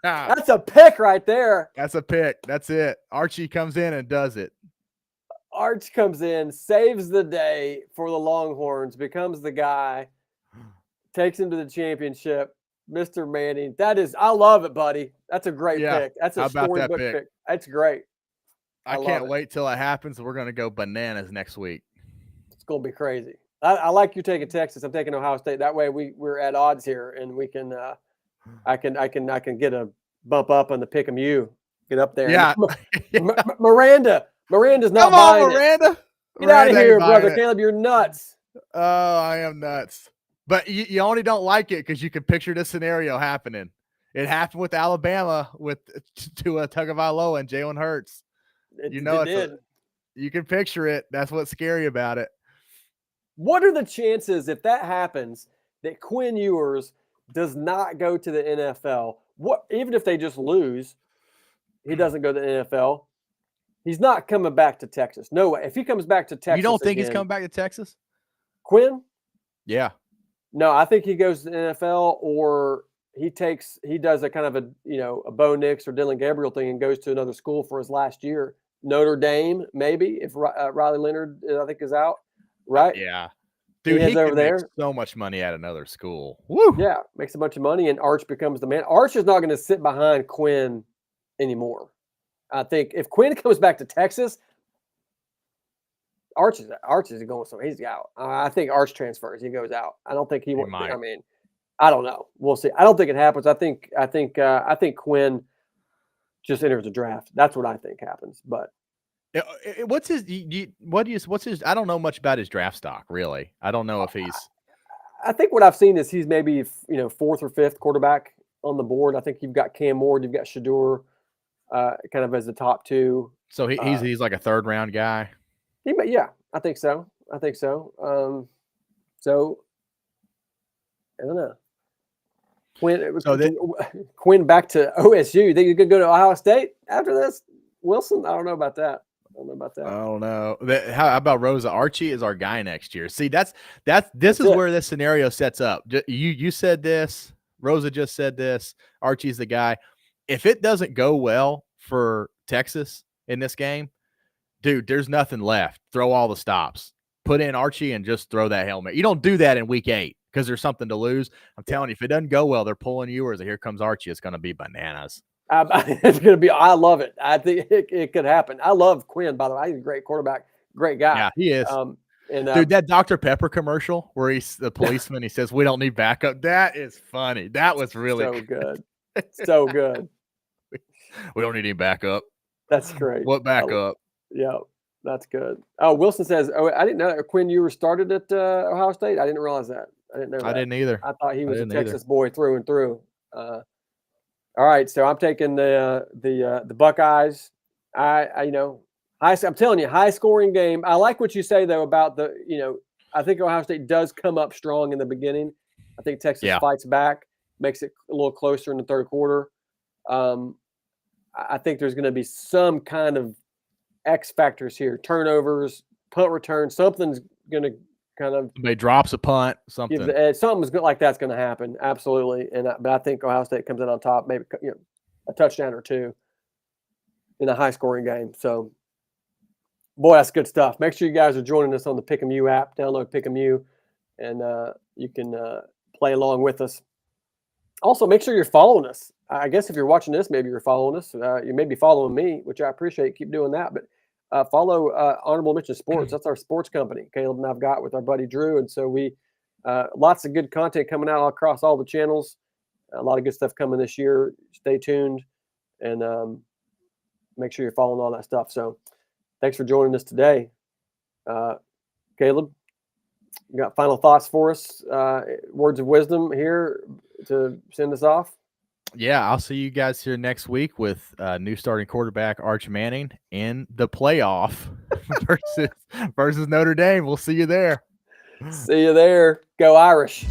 Speaker 1: That's a pick right there.
Speaker 2: That's a pick. That's it. Archie comes in and does it.
Speaker 1: Arch comes in, saves the day for the Longhorns, becomes the guy. Takes him to the championship, Mr. Manning. I love it, buddy. That's a great pick. That's a storybook pick. That's great.
Speaker 2: I can't wait till it happens. We're going to go bananas next week.
Speaker 1: It's going to be crazy. I like you taking Texas. I'm taking Ohio State. That way we're at odds here, and we can. I can get a bump up on the Pick'em U. Get up there.
Speaker 2: Yeah.
Speaker 1: Miranda's not buying
Speaker 2: Miranda.
Speaker 1: it. Get out of here, brother. Caleb, you're nuts.
Speaker 2: Oh, I am nuts. But you only don't like it because you can picture this scenario happening. It happened with Alabama with Tua Tagovailoa and Jalen Hurts. You can picture it. That's what's scary about it.
Speaker 1: What are the chances if that happens that Quinn Ewers does not go to the NFL? Even if they just lose, he doesn't go to the NFL. He's not coming back to Texas. No way. If he comes back to Texas,
Speaker 2: you don't think he's coming back to Texas?
Speaker 1: Quinn?
Speaker 2: Yeah.
Speaker 1: No, I think he goes to the NFL, or he does a kind of a Bo Nix or Dylan Gabriel thing and goes to another school for his last year. Notre Dame, maybe, if Riley Leonard, I think, is out, right?
Speaker 2: Yeah. Dude, he can make so much money at another school. Woo!
Speaker 1: Yeah, makes a bunch of money, and Arch becomes the man. Arch is not going to sit behind Quinn anymore. I think if Quinn comes back to Texas, Arch is going somewhere. He's out. I think Arch transfers. He goes out. I don't think he will. I mean, I don't know. We'll see. I don't think it happens. I think Quinn just enters the draft. That's what I think happens. But
Speaker 2: what's his? What's his? I don't know much about his draft stock. Really, I don't know if he's.
Speaker 1: I think what I've seen is he's maybe 4th or 5th quarterback on the board. I think you've got Cam Ward, you've got Shedeur, kind of as the top 2.
Speaker 2: So he's like a 3rd round guy.
Speaker 1: Yeah, I think so. I think so. So I don't know. Quinn back to OSU. Think you could go to Ohio State after this? Wilson? I don't know about that. I don't know.
Speaker 2: How about Rosa? Archie is our guy next year. See, this is where this scenario sets up. You said this. Rosa just said this. Archie's the guy. If it doesn't go well for Texas in this game, dude, there's nothing left. Throw all the stops. Put in Archie and just throw that helmet. You don't do that in week 8 because there's something to lose. I'm telling you, if it doesn't go well, they're pulling you, or here comes Archie. It's going to be bananas.
Speaker 1: It's going to be. I love it. I think it could happen. I love Quinn, by the way. He's a great quarterback, great guy.
Speaker 2: Yeah, he is.
Speaker 1: Dude,
Speaker 2: that Dr. Pepper commercial where he's the policeman, he says, "We don't need backup." That is funny. That was really
Speaker 1: so good. So good.
Speaker 2: We don't need any backup.
Speaker 1: That's great.
Speaker 2: What backup?
Speaker 1: Yeah, that's good. Oh, Wilson says, "Oh, I didn't know, Quinn, you were started at Ohio State. I didn't realize that. I didn't know that.
Speaker 2: I didn't either.
Speaker 1: I thought he was a Texas boy through and through." All right, so I'm taking the Buckeyes. I'm telling you, high scoring game. I like what you say though about I think Ohio State does come up strong in the beginning. I think Texas fights back, makes it a little closer in the third quarter. I think there's going to be some kind of X factors here, turnovers, punt return. Something's going to kind of
Speaker 2: somebody drops a punt, something.
Speaker 1: Something's like that's going to happen, absolutely. But I think Ohio State comes in on top, maybe a touchdown or two in a high scoring game. So, boy, that's good stuff. Make sure you guys are joining us on the Pick'em U app. Download Pick'em U, and you can play along with us. Also, make sure you're following us. I guess if you're watching this, maybe you're following us. You may be following me, which I appreciate. Keep doing that. But follow Honorable Mention Sports. That's our sports company Caleb and I've got with our buddy Drew. And so we lots of good content coming out across all the channels. A lot of good stuff coming this year. Stay tuned and make sure you're following all that stuff. So thanks for joining us today. Caleb, you got final thoughts for us? Words of wisdom here to send us off?
Speaker 2: Yeah, I'll see you guys here next week with new starting quarterback Arch Manning in the playoff versus Notre Dame. We'll see you there.
Speaker 1: See you there. Go Irish.